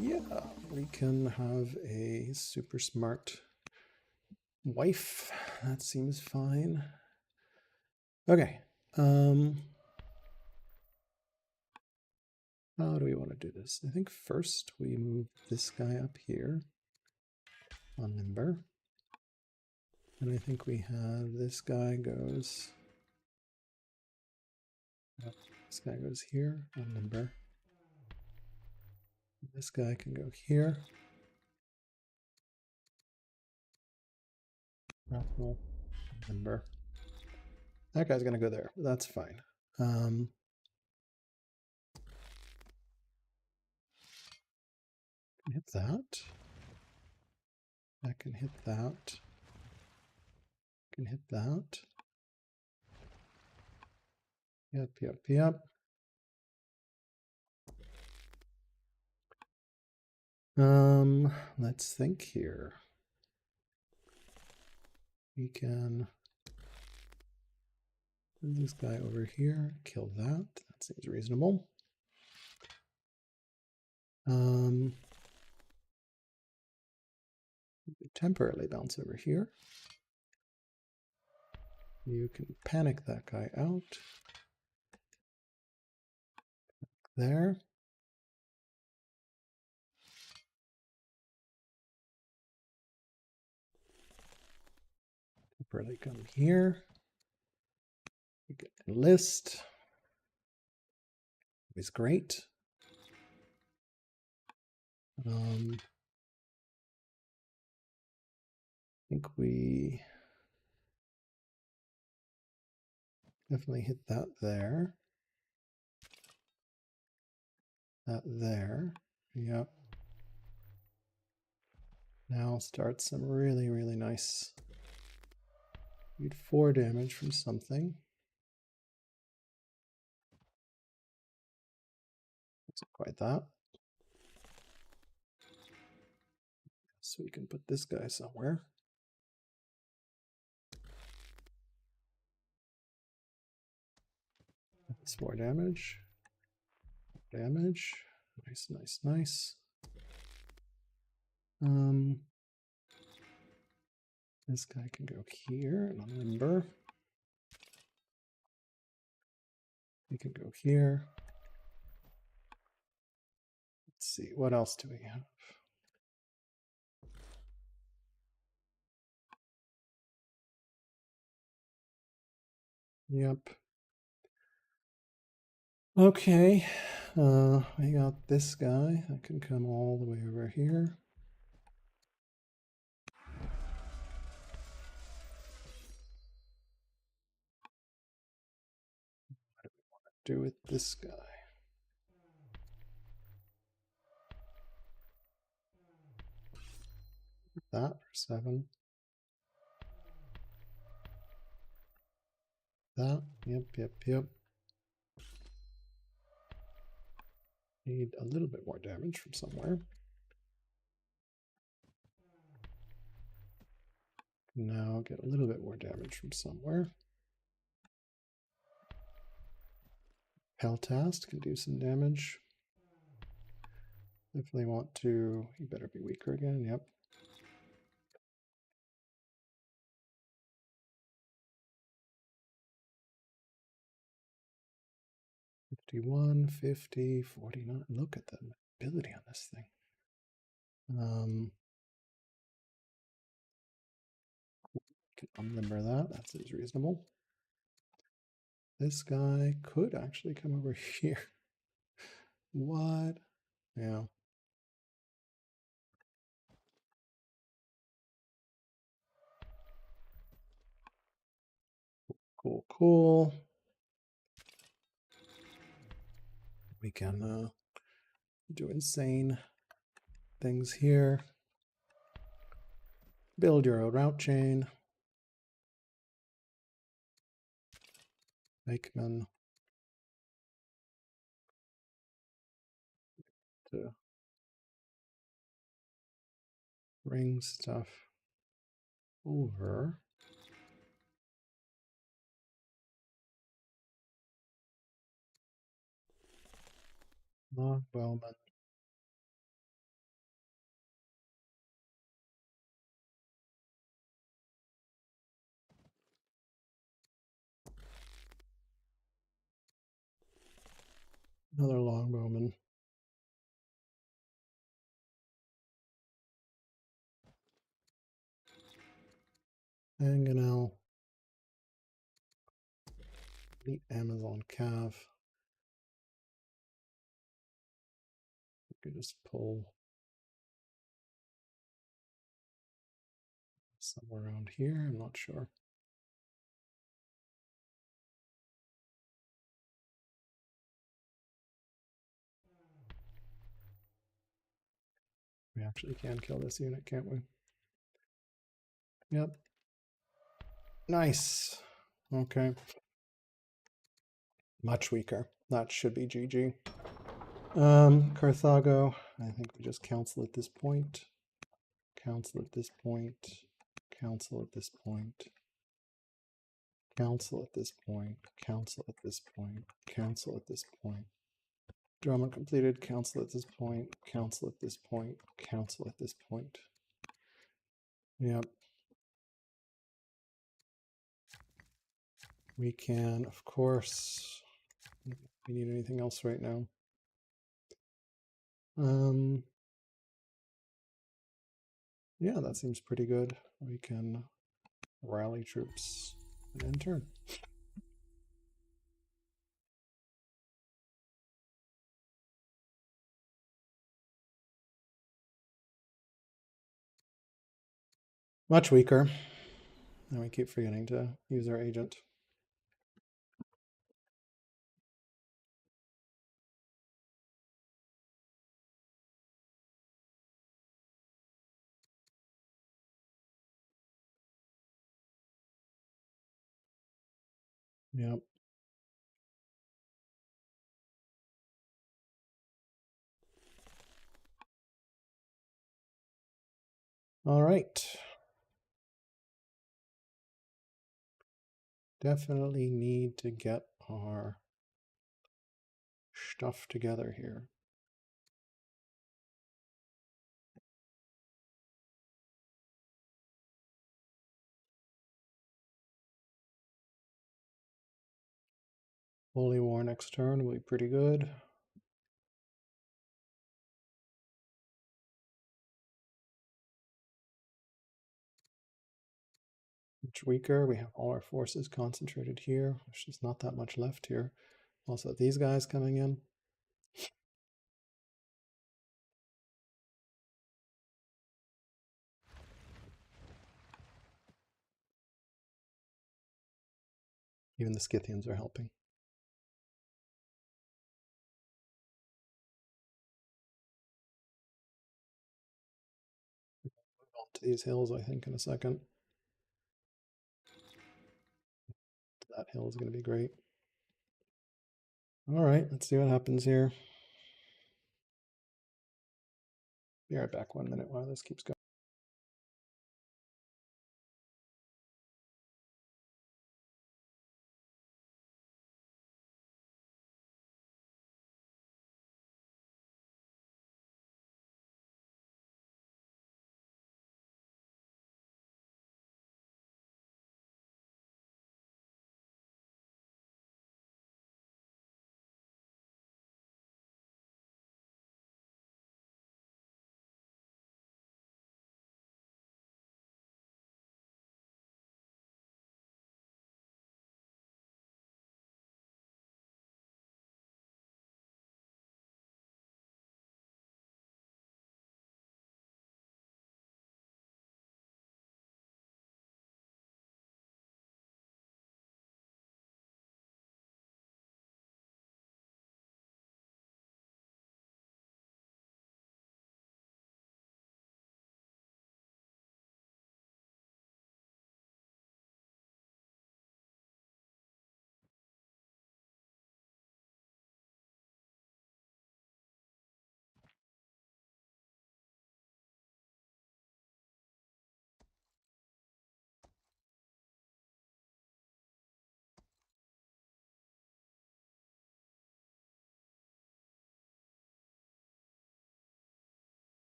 Yeah, we can have a super smart wife. That seems fine. Okay. How do we want to do this? I think first we move this guy up here on limber. And I think we have this guy goes. This guy goes here on limber. This guy can go here. Grapple, limber. That guy's going to go there. That's fine. Can hit that. I can hit that. Can hit that. Yep. Let's think here. We can move this guy over here, kill that. That seems reasonable. Temporarily bounce over here. You can panic that guy out. There. Temporarily come here. You can enlist. It's great. I think we definitely hit that there. That there. Yep. Now start some really, really nice. Need 4 damage from something. Wasn't quite that. So we can put this guy somewhere. That's 4 damage. Damage. Nice, nice, nice. This guy can go here, and remember. He can go here. Let's see, what else do we have? Yep. Okay, we got this guy that can come all the way over here. What do we want to do with this guy? That for 7. That, yep, yep, yep. Need a little bit more damage from somewhere. Now get a little bit more damage from somewhere. Peltast can do some damage. Definitely want to, you better be weaker again, yep. $51, $50, $49. Look at the ability on this thing. Can unlimber that. That seems reasonable. This guy could actually come over here. What? Yeah. Cool, cool. We can do insane things here. Build your own route chain. Makeman. To bring stuff over. Log Wellman. Another longbowman. Mangonel. The Amazon Cav. We could just pull somewhere around here. I'm not sure. We actually can kill this unit, can't we? Yep. Nice. Okay. Much weaker. That should be GG. Carthago. I think we just cancel at this point. Cancel at this point. Cancel at this point. Cancel at this point. Cancel at this point. Cancel at this point. Drama completed. Cancel at this point. Cancel at this point. Cancel at this point. Yep. We can, of course, we need anything else right now. Yeah, that seems pretty good. We can rally troops and end turn. Much weaker. And we keep forgetting to use our agent. Yep. All right. Definitely need to get our stuff together here. Holy War next turn will be pretty good. Much weaker. We have all our forces concentrated here. There's just not that much left here. Also, these guys coming in. Even the Scythians are helping. Move on to these hills, I think, in a second. That hill is going to be great. All right, let's see what happens here. Be right back 1 minute while this keeps going.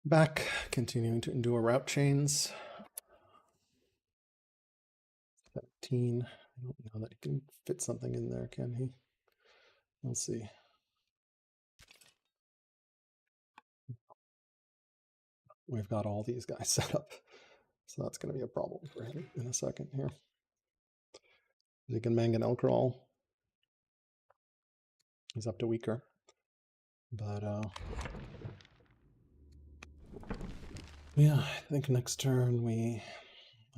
Back, continuing to endure route chains. 17. I don't know that he can fit something in there, can he? We'll see. We've got all these guys set up. So that's going to be a problem for him in a second here. He can Mangan Elcrawl. He's up to weaker. But yeah, I think next turn we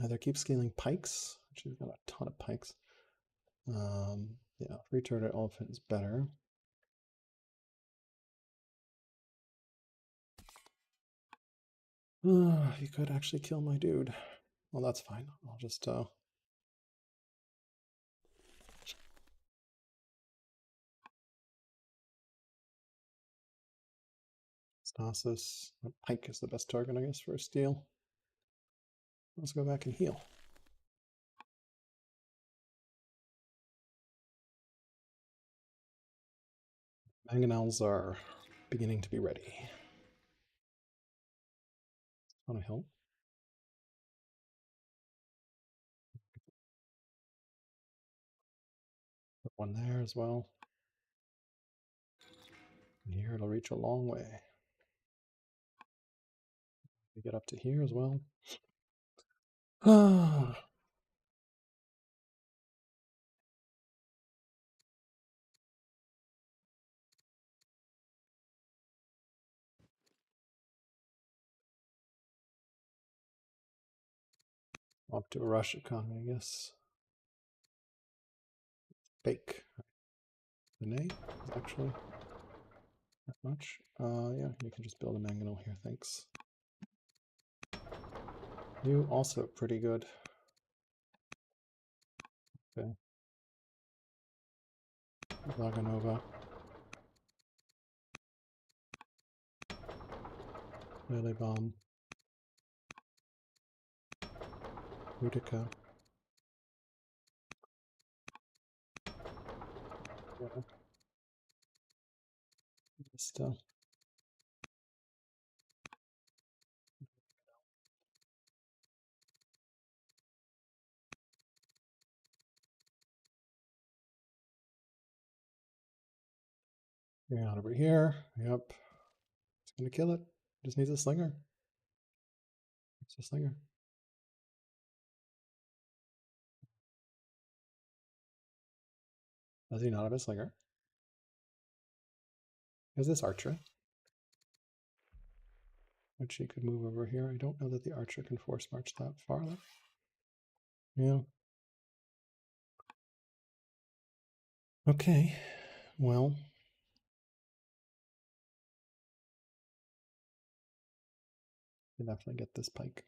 either keep scaling pikes, which he's got a ton of pikes. Yeah, three-turret elephant is better. You could actually kill my dude. Well, that's fine. I'll just Stasis. Pike is the best target, I guess, for a steal. Let's go back and heal. Mangonels are beginning to be ready. On a hill. Put one there as well. And here it'll reach a long way. We get up to here as well. Up to a rush economy, I guess. Bake. Renee, actually. Not much. Yeah, you can just build a mangonel here, thanks. You also pretty good. Okay. Laganova. Melee bomb. Utica. Yeah. Just out over here. Yep. It's gonna kill it. Just needs a slinger. It's a slinger. Does he not have a slinger? Is this archer? Which she could move over here. I don't know that the archer can force march that far though. Yeah. Okay. Well. You definitely get this pike.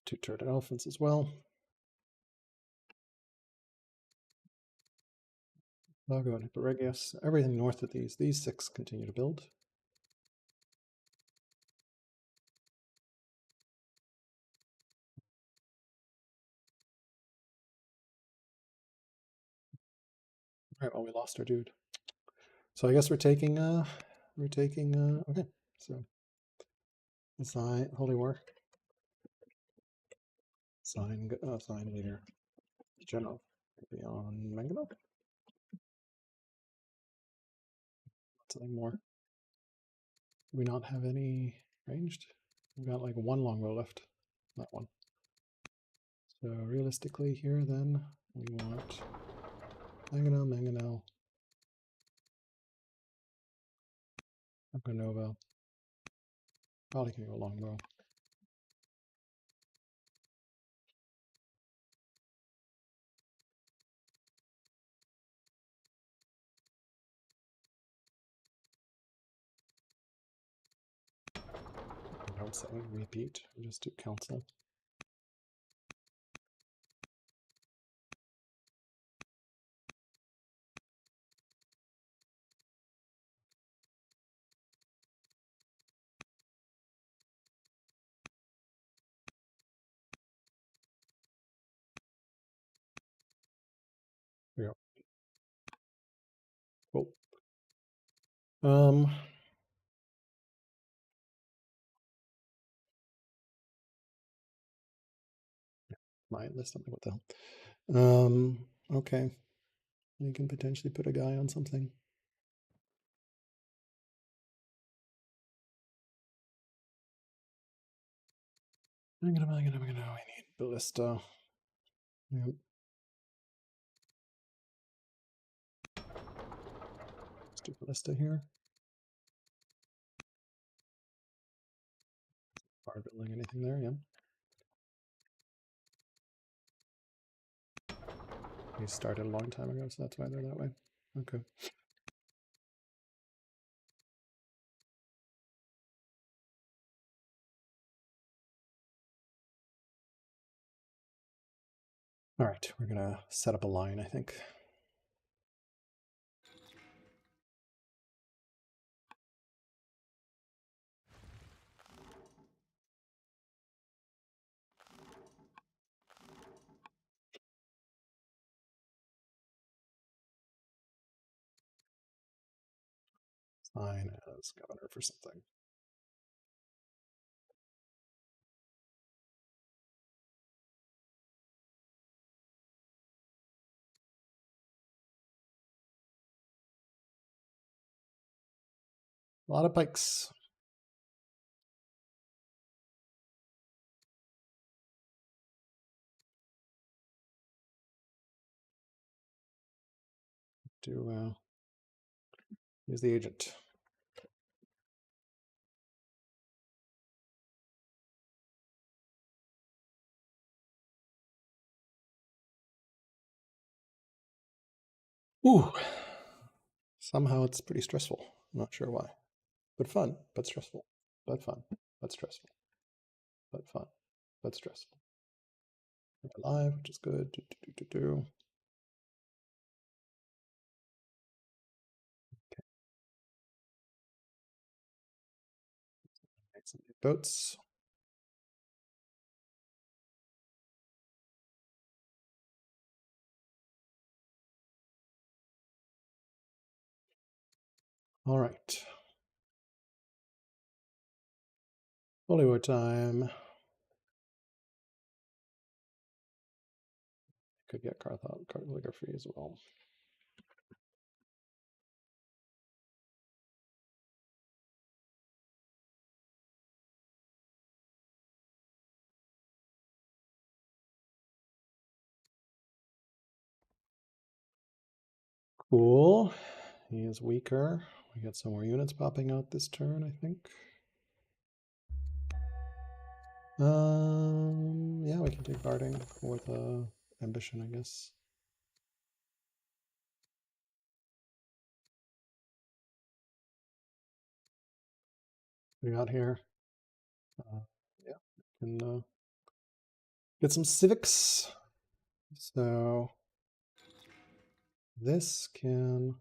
Two turret elephants as well. Lago and Hipporegius. Everything north of these six continue to build. All right, well, we lost our dude. So I guess we're taking okay. So sign Holy War. Sign leader. General. Maybe on Mangano. Something more. Do we not have any ranged? We've got like one longbow left. That one. So realistically here then we want Mangano. Nova. Probably can go longbow. I don't say repeat, just do council. Yeah. Cool. My list, something, what the hell. Okay. You can potentially put a guy on something. We need ballista. Yep. Let's do ballista here. Are building anything there? Yeah. He started a long time ago, so that's why they're that way. Okay. All right, we're gonna set up a line, I think. fine as governor for something. A lot of pikes. To use the agent. Ooh. Somehow it's pretty stressful. I'm not sure why. But fun, but stressful. But fun, but stressful. But fun, but stressful. We're alive, which is good. Make some new boats. All right. Holy war time. Could get cartography as well. Cool. He is weaker. We get some more units popping out this turn, I think. Yeah, we can do guarding with ambition, I guess. We got here. Yeah, we can get some civics. So this can.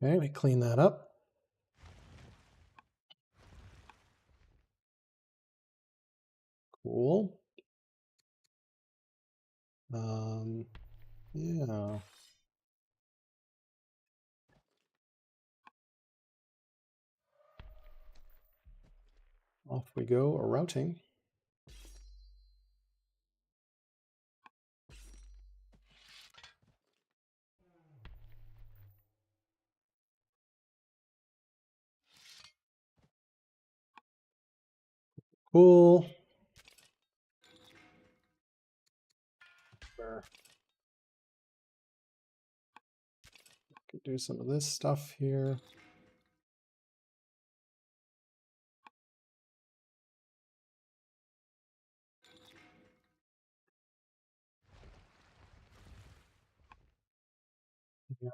Okay, we clean that up. Cool. Yeah. Off we go, a routing. Cool. Sure. Could do some of this stuff here. Yep.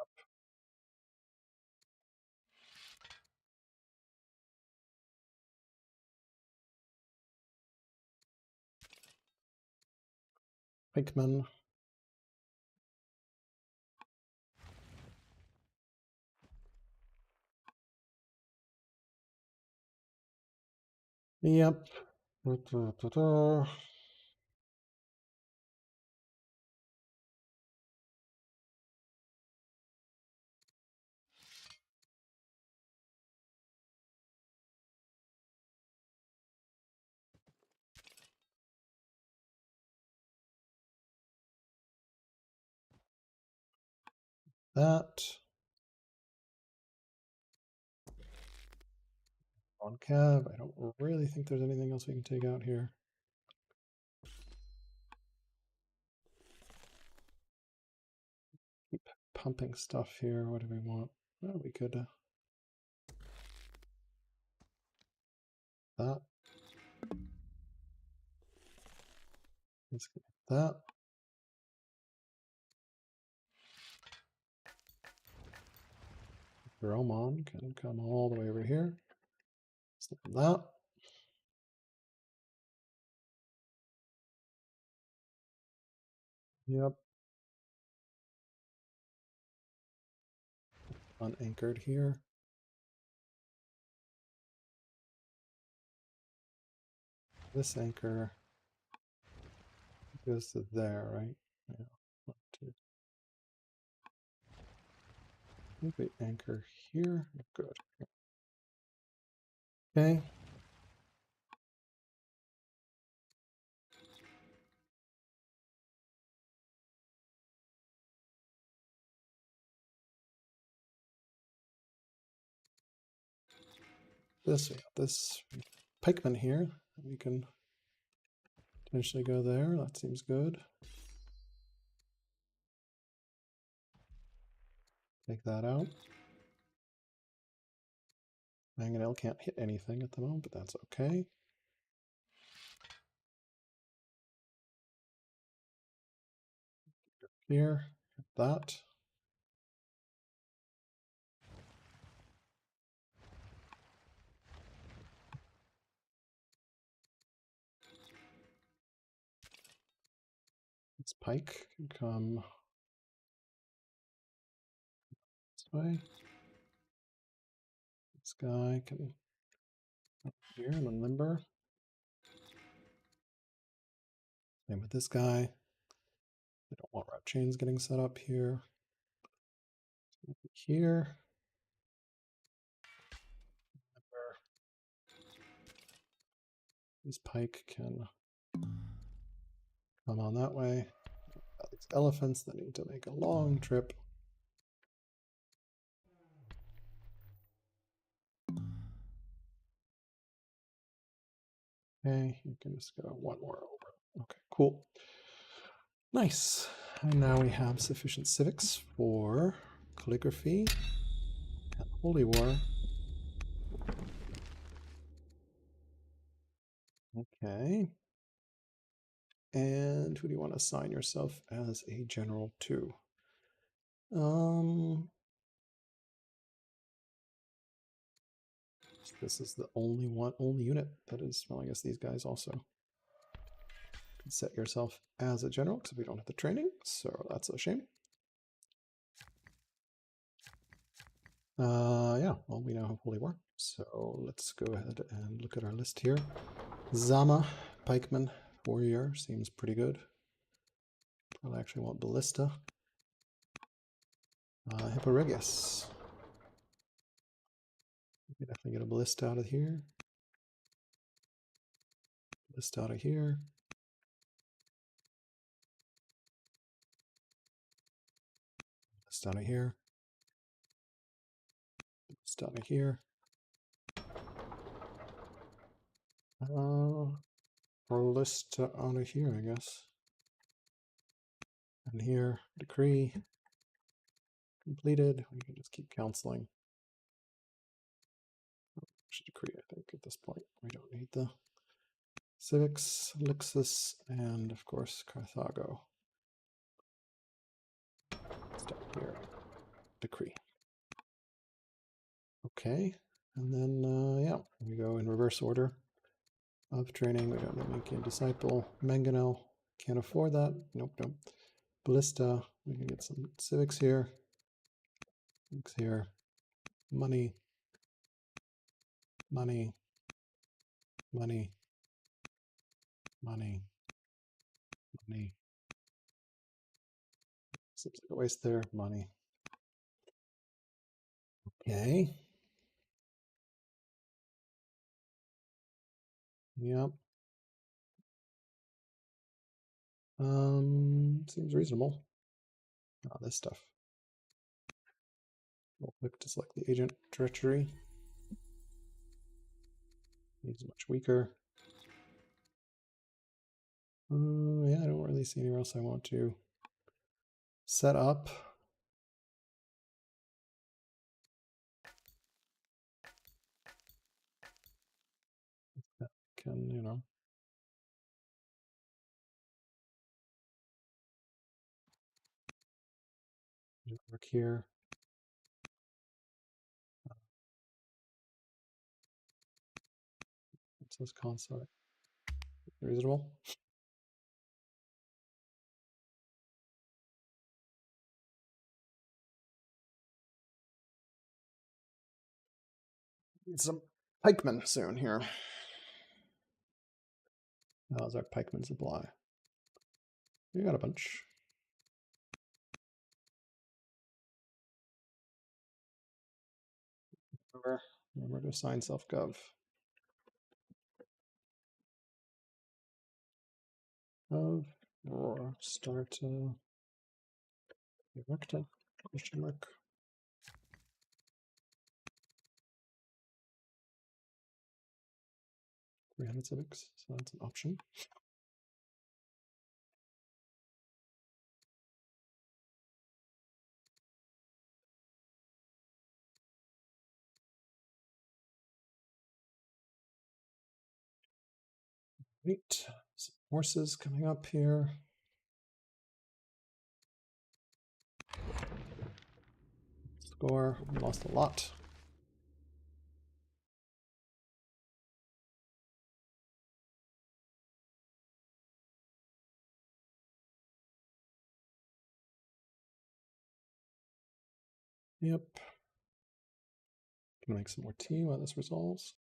Pikeman. Yep. That. On cab. I don't really think there's anything else we can take out here. Keep pumping stuff here. What do we want? Well, we could that. Let's get that. Roman can come all the way over here. Snap that. Yep. Unanchored here. This anchor goes to there, right? Yeah. 1, 2. I think we anchor here. Good. Okay. This pikeman here. We can potentially go there. That seems good. Take that out. Mangonel can't hit anything at the moment, but that's okay. Here, hit that. This pike can come this way. This guy can come here and then limber. Same with this guy. They don't want route chains getting set up here. Here. Limber. This pike can come on that way. Got these elephants that need to make a long trip. Okay, you can just go one more over. Okay, cool. Nice. And now we have sufficient civics for calligraphy and holy war. Okay. And who do you want to assign yourself as a general to? This is the only unit that is, well, I guess these guys also. You can set yourself as a general because we don't have the training, so that's a shame. Yeah, well, we now have holy war, so let's go ahead and look at our list here. Zama, pikeman, warrior seems pretty good. Probably actually want ballista. Hipporegus. We can definitely get a ballista out of here. Ballista out of here. Ballista out of here. Ballista out of here. Ballista out of here, I guess. And here, decree completed. We can just keep counseling. Actually, decree, I think, at this point. We don't need the civics, Lixus, and of course, Carthago. Stop here. Decree. Okay. And then, yeah, we go in reverse order of training. We got the Namekian Disciple. Mangonel. Can't afford that. Nope, nope. Ballista. We can get some civics here. Civics here. Money. Money. Money. Money. Money. Seems like a waste there. Money. Okay. Yep. Seems reasonable. Oh, this stuff. We'll click to select the agent treachery. He's much weaker. Yeah, I don't really see anywhere else I want to set up. That can, you know. Work here. It says consort. Reasonable. Need some pikemen soon here. How's our pikemen supply? We got a bunch. Remember to assign self-gov. Or start erecta, question mark. Rehanded civics, so that's an option. Great. Some horses coming up here. Score, we lost a lot. Yep. Gonna make some more tea while this resolves.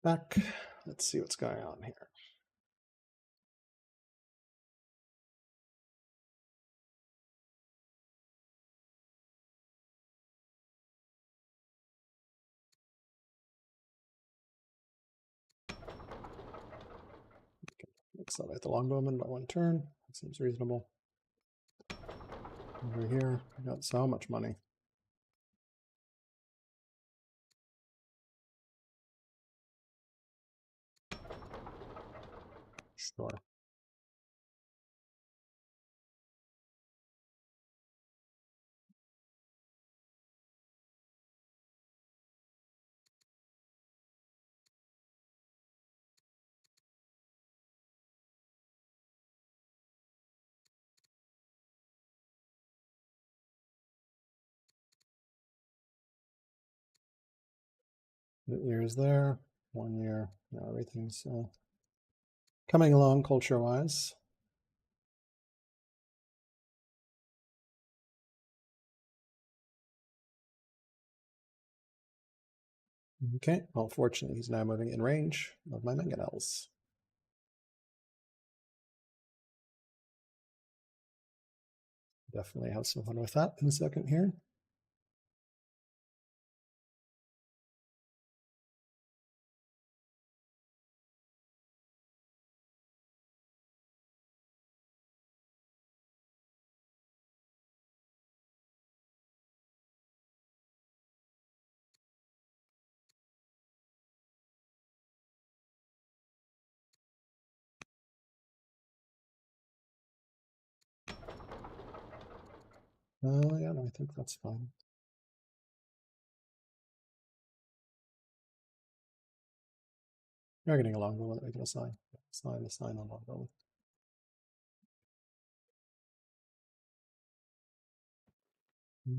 Back. Let's see what's going on here. Accelerate the longbowman by 1 turn. That seems reasonable. Over here, I got so much money. Sure. The year is there. 1 year. Yeah, everything's coming along culture-wise. Okay, well, fortunately, he's now moving in range of my mangonels. Definitely have some fun with that in a second here. Yeah, no, I think that's fine. You're getting along with it. We can assign on longbow.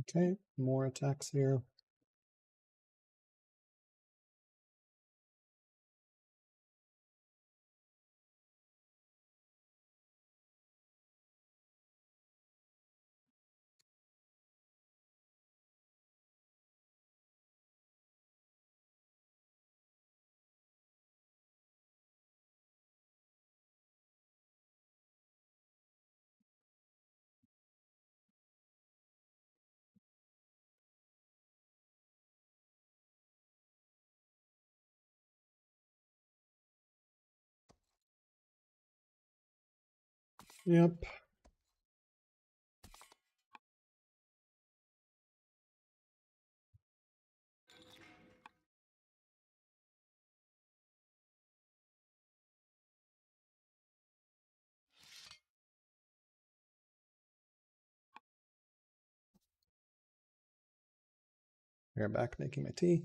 Okay, more attacks here. Yep. Here, back making my tea.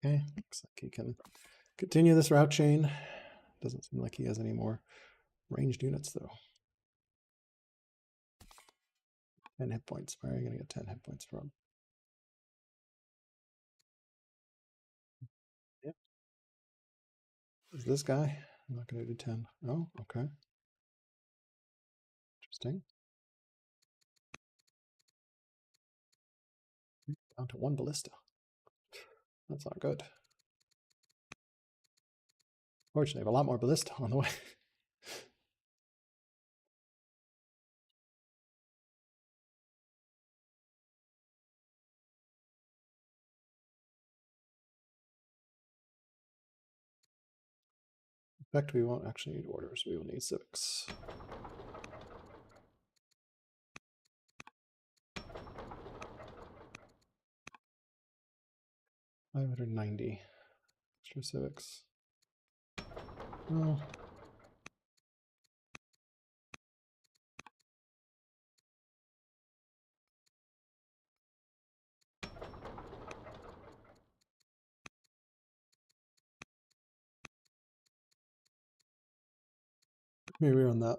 Okay, looks like he can continue this route chain. Doesn't seem like he has any more ranged units though. 10 hit points. Where are you going to get 10 hit points from? Yep. Is this guy? I'm not going to do 10. Oh, okay. Interesting. Down to 1 ballista. That's not good. Fortunately, I have a lot more ballista on the way. In fact, we won't actually need orders. We will need civics. $590 extra civics. Oh. Maybe on that.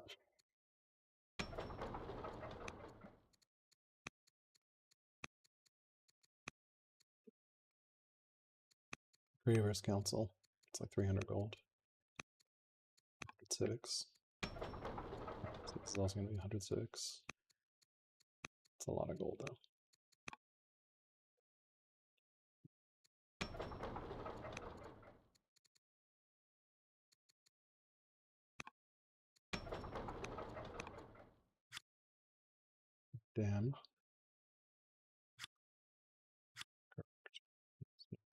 Creator's Council. It's like 300 gold. Civics. This is also going to be 100 civics. It's a lot of gold though. Damn.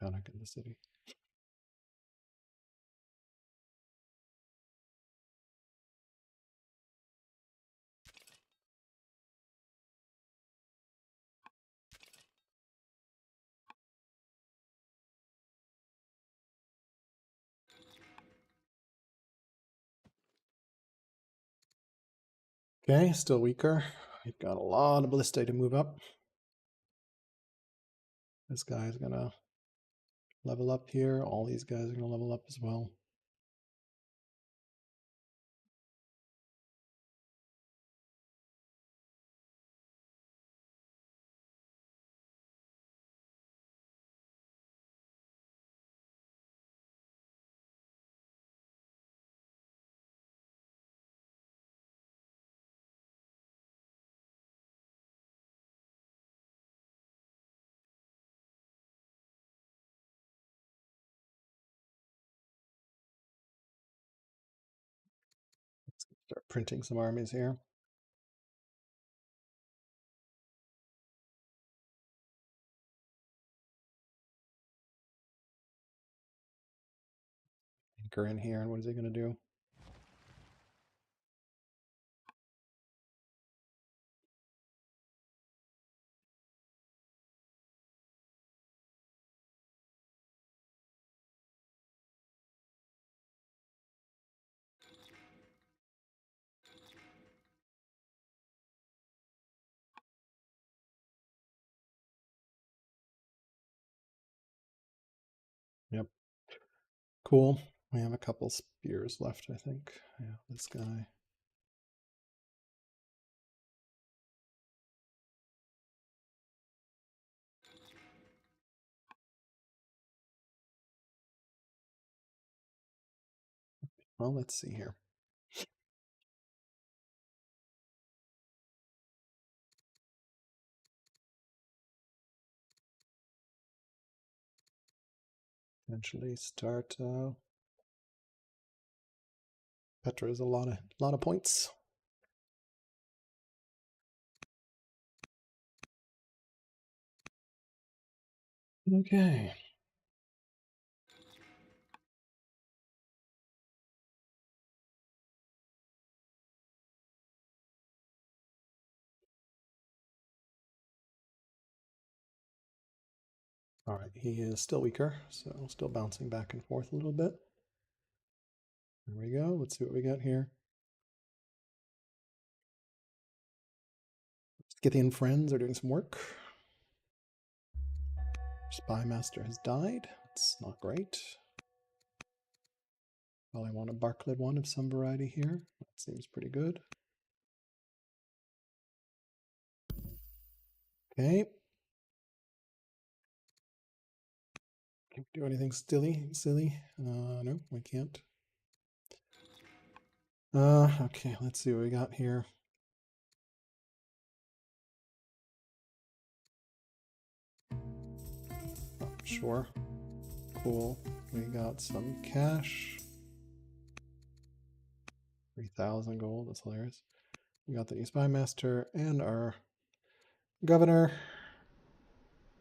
Panic in the city. Okay, still weaker. We've got a lot of ballistae to move up. This guy is gonna level up here. All these guys are gonna level up as well. Let's start printing some armies here. Anchor in here, and what is he gonna do? Yep. Cool. We have a couple spears left, I think. Yeah, this guy. Well, let's see here. Eventually start. Petra is a lot of points. Okay. All right, he is still weaker, so still bouncing back and forth a little bit. There we go. Let's see what we got here. Scythian friends are doing some work. Spy master has died. That's not great. Well, I want a Barclay one of some variety here. That seems pretty good. Okay. Can we do anything silly? No, we can't. Okay, let's see what we got here. Oh, sure. Cool. We got some cash. 3,000 gold. That's hilarious. We got the new spy master and our governor.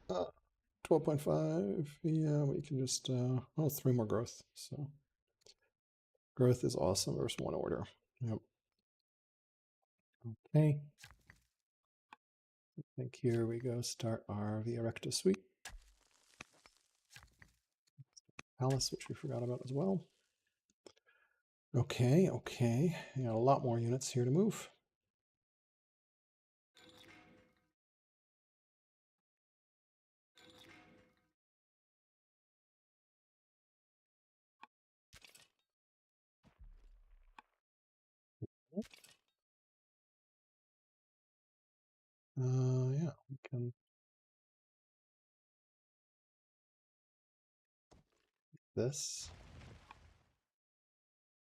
12.5. Yeah, we can just, oh, 3 more growth. So growth is awesome versus 1 order. Yep. Okay. I think here we go start our Via Recta suite. Palace, which we forgot about as well. Okay, okay. You got a lot more units here to move. Yeah, we can. This.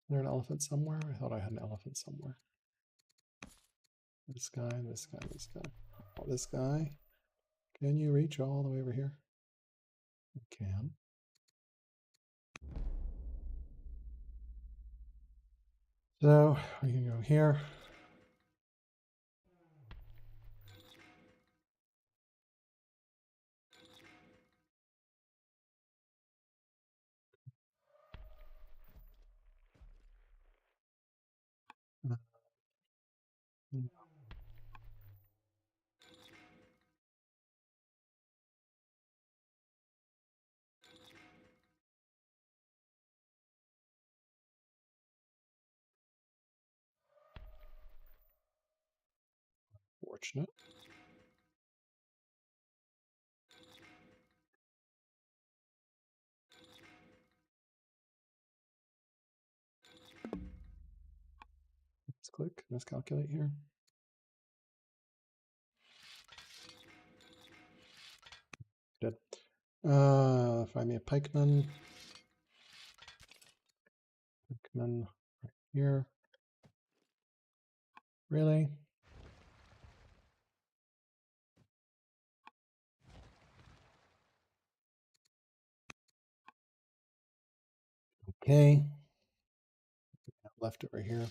Is there an elephant somewhere? I thought I had an elephant somewhere. This guy, this guy, this guy. Oh, this guy. Can you reach all the way over here? You can. So we can go here. Fortunate. Let's click, miscalculate here. Good. Find me a pikeman. Pikeman right here. Really? Okay. Left over here.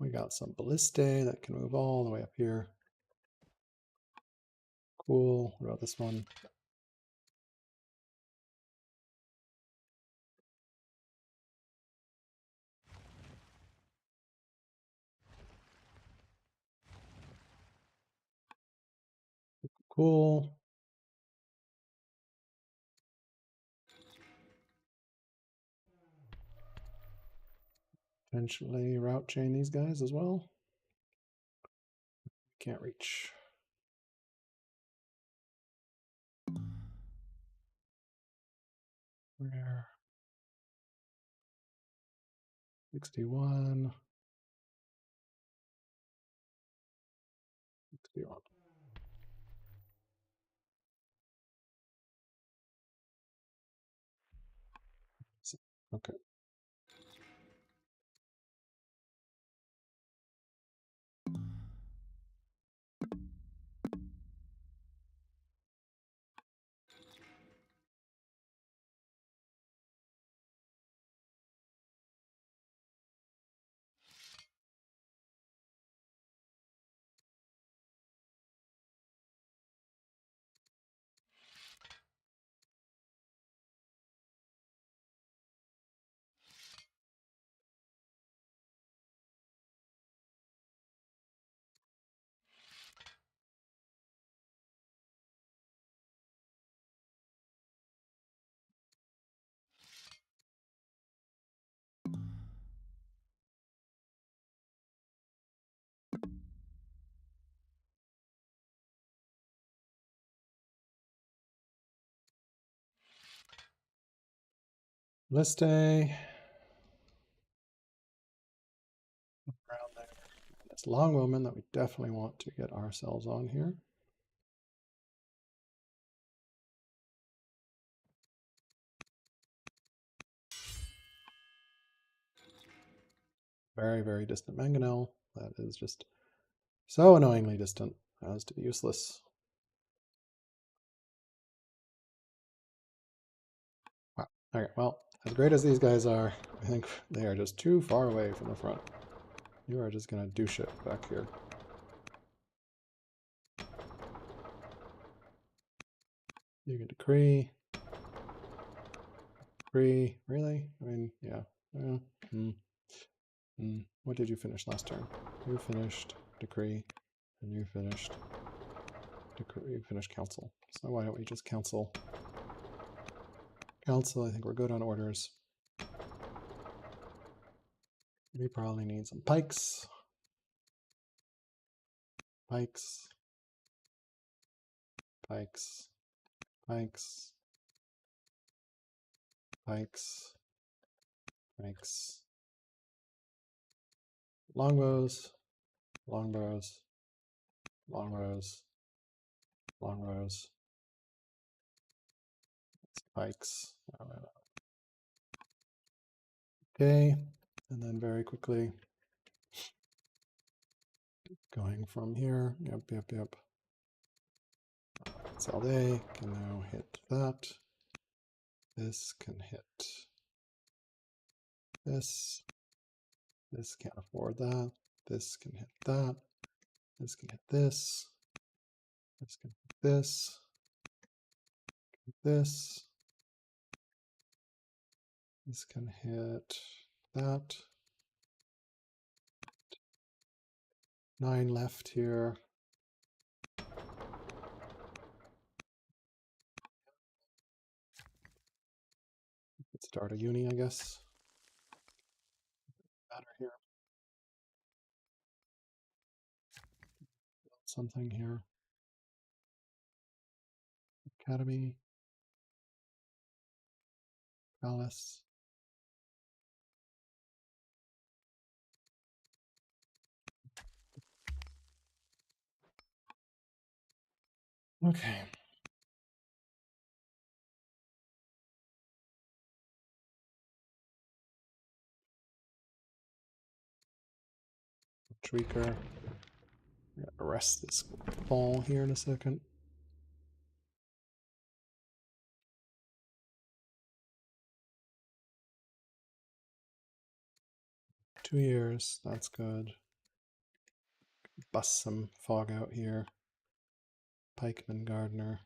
We got some ballistae that can move all the way up here. Cool. What about this one? Cool. Potentially route chain these guys as well. Can't reach. Where? 61. 61. Okay. Liste. Around there. This long moment that we definitely want to get ourselves on here. Very, very distant mangonel. That is just so annoyingly distant as to be useless. Wow. Okay, well, as great as these guys are, I think they are just too far away from the front. You are just going to do shit back here. You can decree. Decree. Really? I mean, yeah. What did you finish last turn? You finished decree, and you finished decree. You finished council. So why don't we just council? Council, I think we're good on orders. We probably need some pikes. Pikes. Pikes. Pikes. Pikes. Pikes. Longbows. Longbows. Longbows. Longbows. Pikes. Okay. And then very quickly going from here. Yep. Salde can now hit that. This can hit this. This can't afford that. This can hit that. This can hit this. This can hit this. This. This can hit that. 9 left here. Let's start a uni, I guess. Matter here. Build something here. Academy. Palace. Okay. Tweaker. I'm gonna arrest this ball here in a second. Two years, that's good. Bust some fog out here. Pikeman Gardener.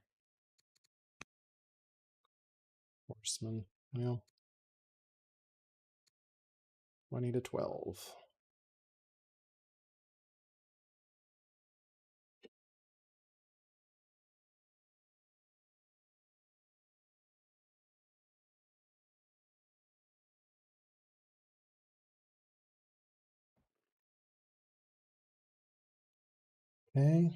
Horseman. Well, 20 to 12. Okay.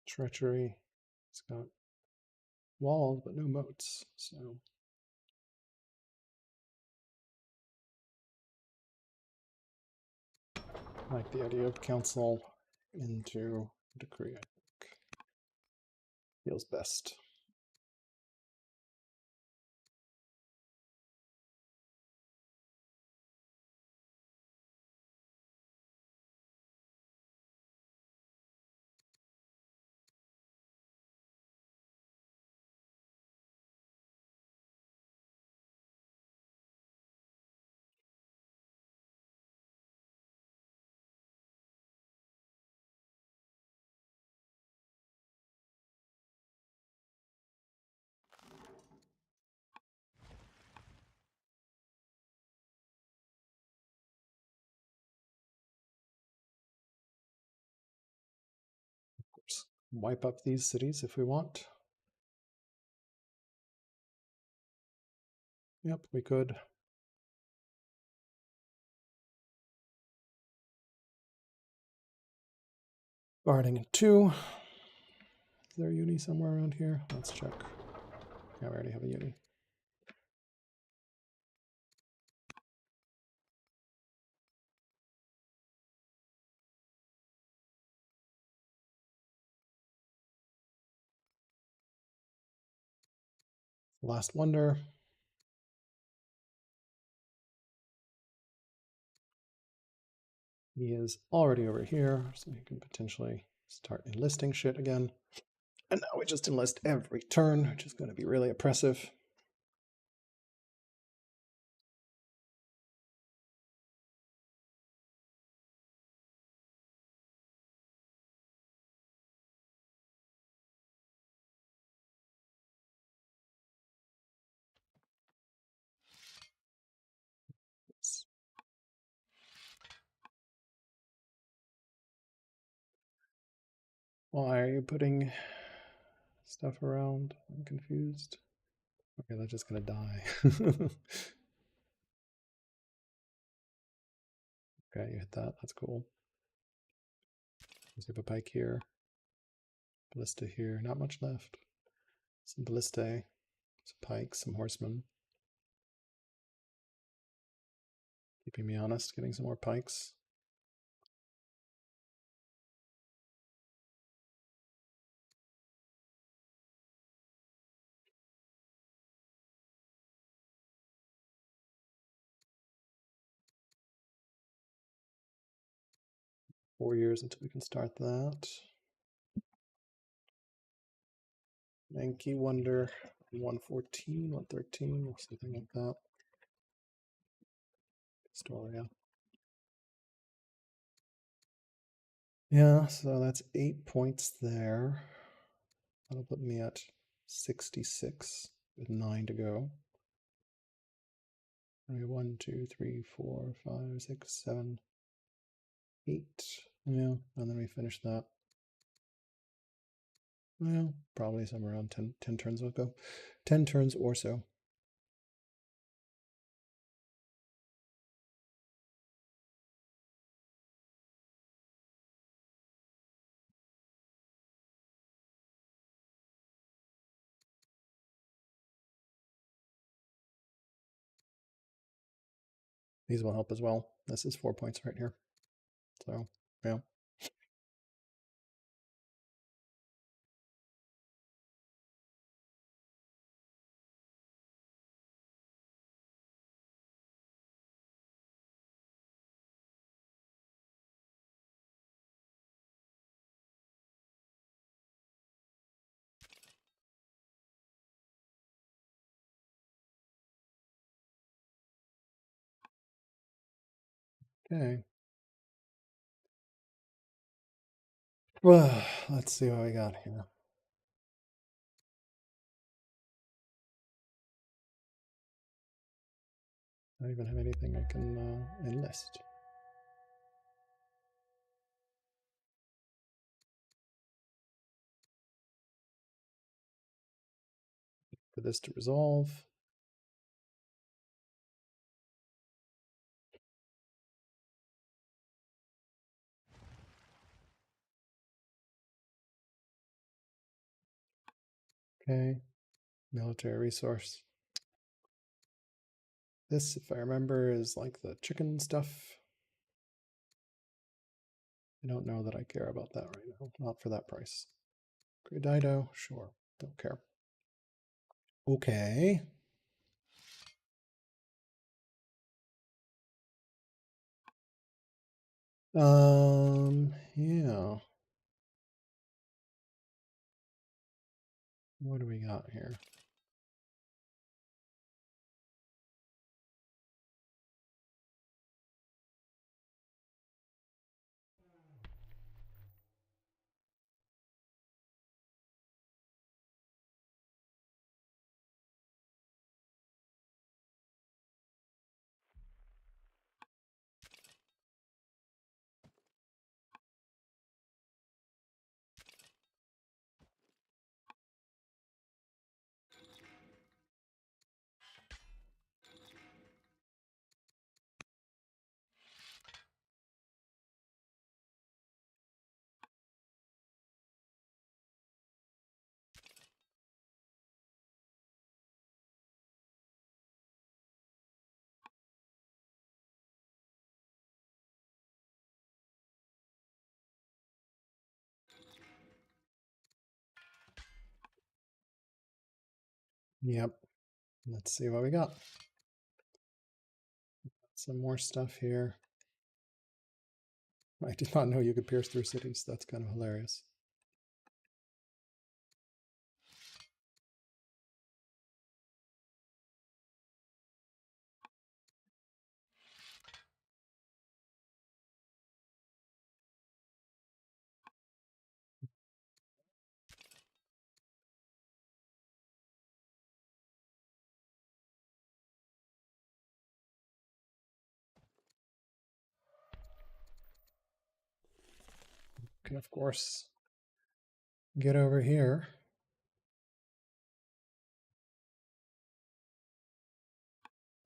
Treachery. It's got walls, but no moats. So I like the idea of council into decree, I think. Feels best. Of course, wipe up these cities if we want. Yep, we could. Barding in 2. Is there a uni somewhere around here? Let's check. Yeah, we already have a uni. Last wonder. He is already over here, so he can potentially start enlisting shit again. And now we just enlist every turn, which is going to be really oppressive. Why are you putting stuff around? I'm confused. Okay, they're just gonna die. Okay, you hit that. That's cool. Let's have a pike here. Ballista here. Not much left. Some ballistae, some pikes, some horsemen. Keeping me honest, getting some more pikes. Four years until we can start that. Yankee Wonder, 114, 113, or something like that. Astoria. Yeah, so that's 8 points there. That'll put me at 66 with 9 to go. 1, 2, 3, 4, 5, 6, 7, 8. Yeah, and then we finish that. Well, probably somewhere around 10 turns will go. 10 turns or so. These will help as well. This is 4 points right here. So, yeah. Okay. Well, let's see what we got here. I don't even have anything I can enlist. For this to resolve. Okay. Military resource. This, if I remember, is like the chicken stuff. I don't know that I care about that right now. Not for that price. Gradido, sure. Don't care. Okay. Yeah. What do we got here? Yep. Let's see what we got. Some more stuff here. I did not know you could pierce through cities. That's kind of hilarious. Can, of course, get over here.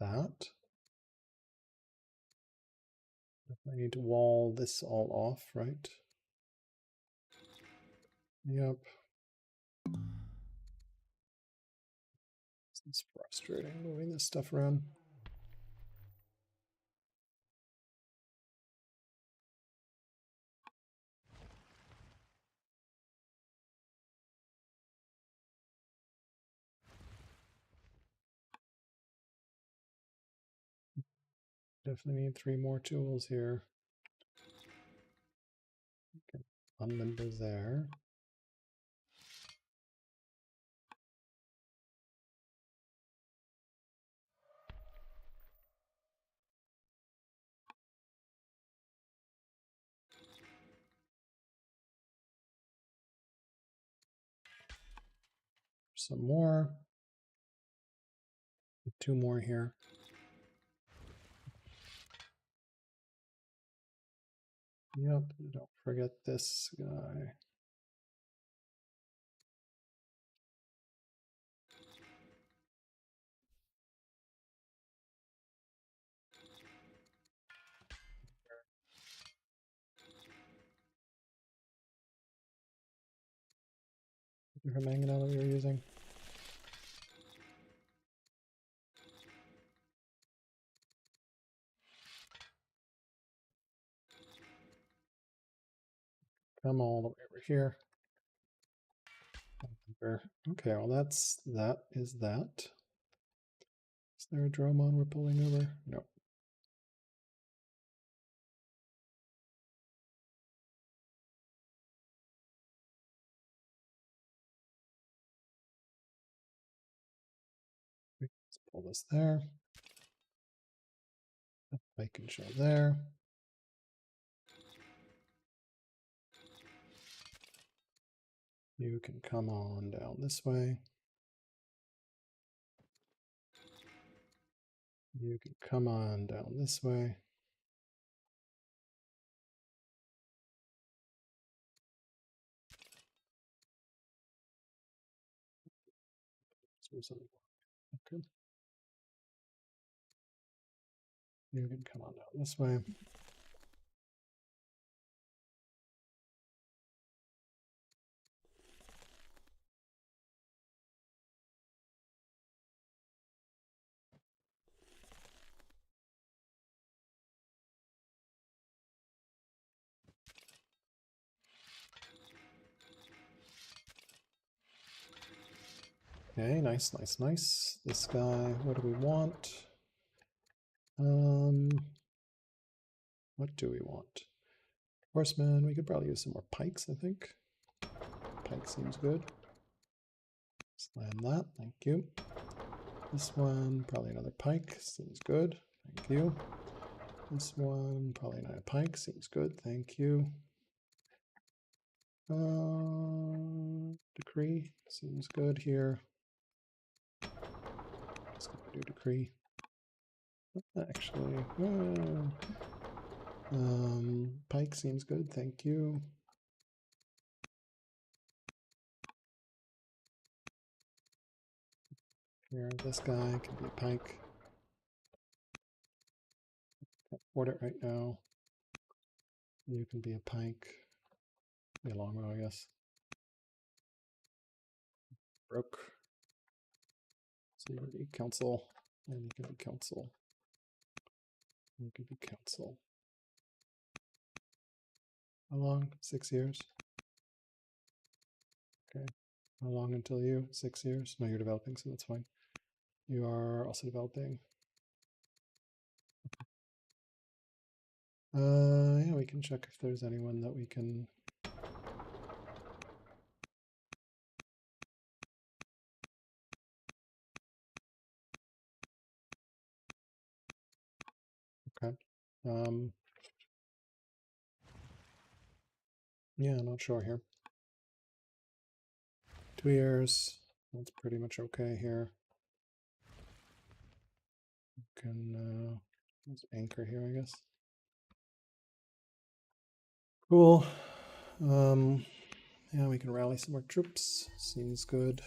That. I need to wall this all off, right? Yep. It's frustrating moving this stuff around. Definitely need 3 more tools here. Okay. Unlimber there. Some more. 2 more here. Yep, don't forget this guy. Different mangonel that we were using. Come all the way over here. Okay, well that is that. Is there a Dromon we're pulling over? No. Let's pull this there. I can show there. You can come on down this way. You can come on down this way. Okay. You can come on down this way. Okay, nice, nice, nice. This guy, what do we want? What do we want? Horseman, we could probably use some more pikes, I think. Pike seems good. Slam that, thank you. This one, probably another pike, seems good, thank you. This one, probably another pike, seems good, thank you. Decree, seems good here. Just gonna do decree. Actually, pike seems good, thank you. Here, this guy can be a pike. Can't afford it right now. You can be a pike. Be a long row, I guess. Broke. So you can be council, and you can be council. You can be council. How long? 6 years. Okay. How long until you? 6 years? No, you're developing, so that's fine. You are also developing. Yeah, we can check if there's anyone that we can. Okay. Yeah, not sure here. 2 years. That's pretty much okay here. Can let's anchor here, I guess. Cool. Yeah, we can rally some more troops. Seems good.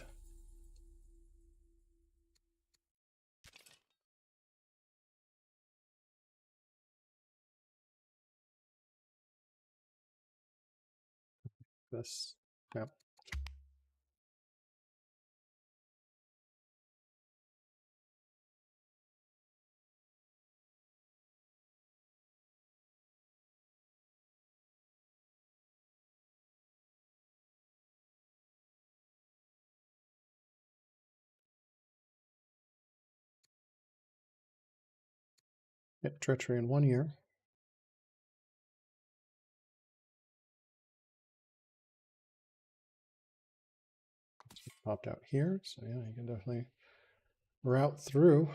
This, yeah. Hit treachery in 1 year. Popped out here, so yeah, you can definitely route through.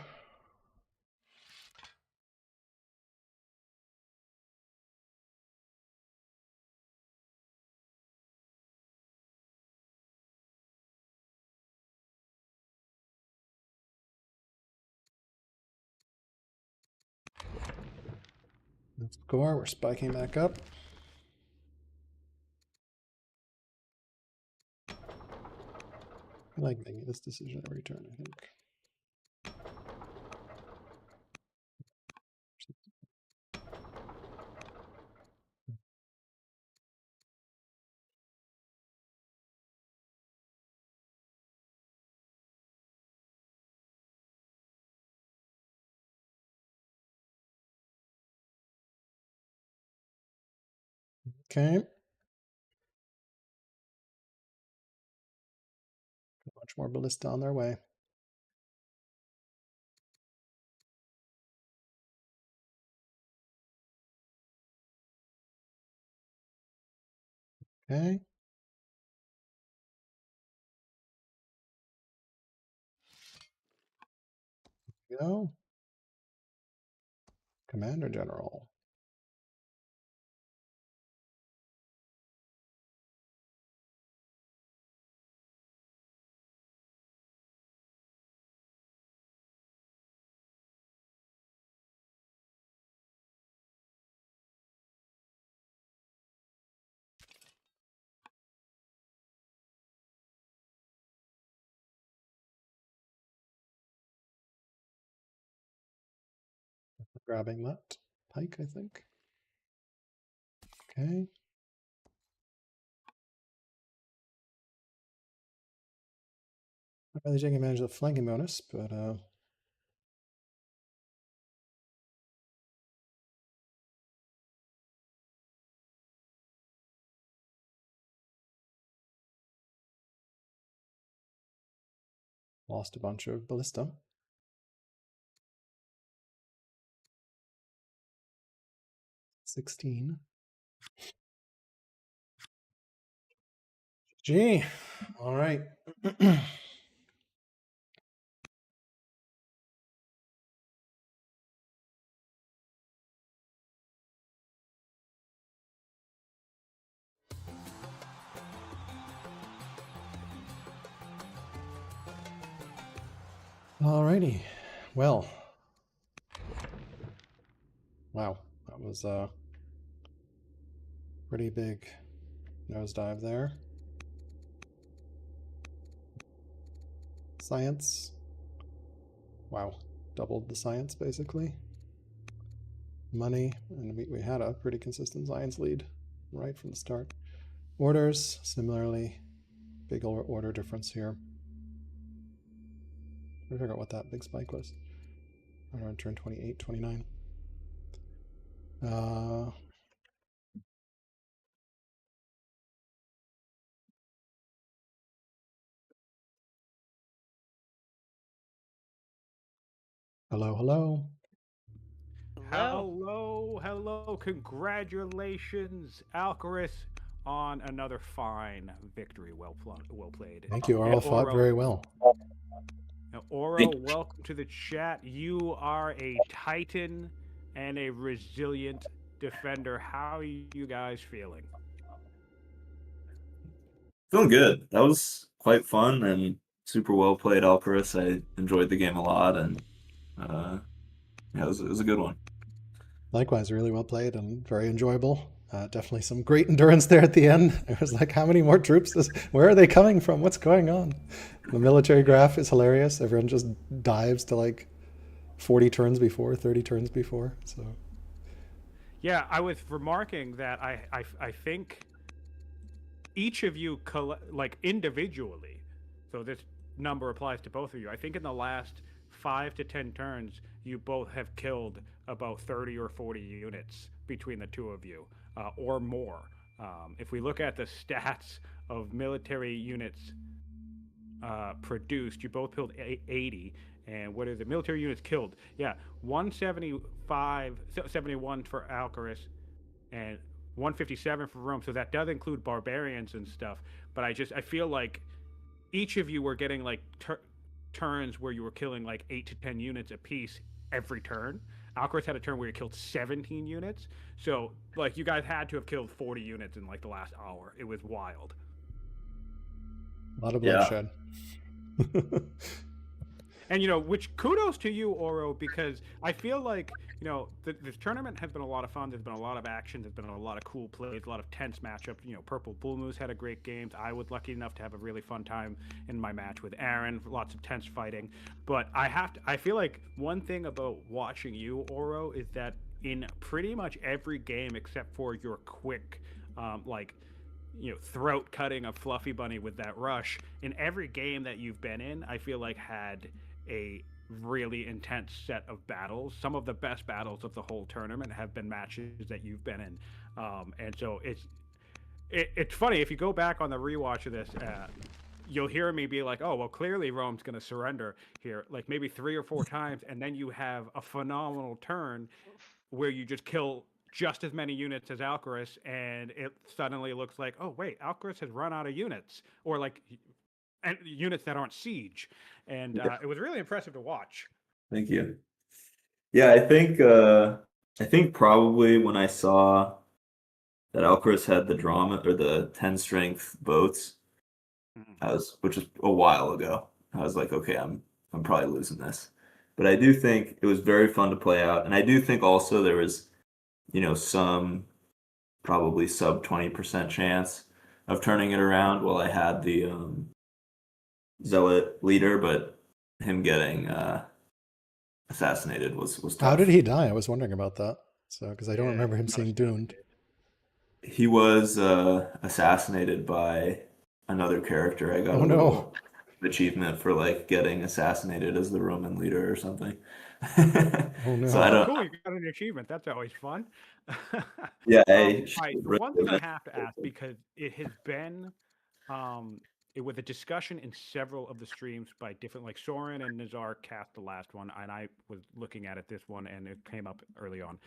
Let's score. We're spiking back up. I like making this decision every turn, I think. Okay. Much more ballista on their way. Okay. Go. Commander General. Grabbing that pike, I think. Okay. Not really taking advantage of the flanking bonus, but lost a bunch of ballista. 16. Gee. All right. Alrighty. Well. Wow. That was a pretty big nosedive there. Science. Wow. Doubled the science, basically. Money. And we had a pretty consistent science lead right from the start. Orders. Similarly. Big order difference here. I figure out what that big spike was. Around turn 28, 29. Hello, hello. Hello. Hello. Congratulations, Alcaris, on another fine victory. Well played. Thank you. And All fought very well. Oro, Thank welcome to the chat. You are a titan and a resilient defender. How are you guys feeling? Feeling good. That was quite fun and super well played, Alcaraz. I enjoyed the game a lot, and uh, yeah, it was a good one. Likewise, really well played and very enjoyable. Definitely some great endurance there at the end. It was like, how many more troops? Where are they coming from? What's going on? The military Yeah. graph is hilarious. Everyone just dives to like 40 turns before, 30 turns before. So Yeah, I was remarking that I think each of you like individually, so this number applies to both of you. I think in the last 5 to 10 turns you both have killed about 30 or 40 units between the two of you, or more. If we look at the stats of military units produced, you both killed 80. And what is it? Military units killed. Yeah, 175, 71 for Alcaris, and 157 for Rome. So that does include barbarians and stuff. But I feel like each of you were getting like turns where you were killing like 8 to 10 units a piece every turn. Alcaraz had a turn where he killed 17 units. So like you guys had to have killed 40 units in like the last hour. It was wild. a lot of Yeah, bloodshed. And which kudos to you, Oro, because I feel like this tournament has been a lot of fun. There's been a lot of action. There's been a lot of cool plays, a lot of tense matchups. Purple Bull Moose had a great game. I was lucky enough to have a really fun time in my match with Aaron. Lots of tense fighting. But I feel like one thing about watching you, Oro, is that in pretty much every game except for your quick, like throat cutting a fluffy bunny with that rush, in every game that you've been in, I feel like had a really intense set of battles. Some of the best battles of the whole tournament have been matches that you've been in, and so it's funny if you go back on the rewatch of this. You'll hear me be like, "Oh, well, clearly Rome's going to surrender here," like maybe 3 or 4 times, and then you have a phenomenal turn where you just kill just as many units as Alcaraz, and it suddenly looks like, oh wait, Alcaraz has run out of units, or like and units that aren't siege, and yeah. it was really impressive to watch. Thank you. Yeah, I think probably when I saw that Alcaraz had the drama or the 10 strength boats, Mhm. which was a while ago. I was like, okay, I'm probably losing this. But I do think it was very fun to play out, and I do think also there was, some probably sub 20% chance of turning it around while I had the zealot leader, but him getting assassinated was How did tough. he die? I was wondering about that. So, because I don't Yeah, remember he him got seeing doomed. assassinated. He was assassinated by another character. I got Oh a no. little achievement for like getting assassinated as the Roman leader or something. Oh So no. I Oh, don't. cool! You got an achievement. That's always fun. Yeah, All I should right. have So read one thing I it. have to ask, because it has been um, it was a discussion in several of the streams by different, like Soren and Nazar cast the last one, and I was looking at it this one, and it came up early on.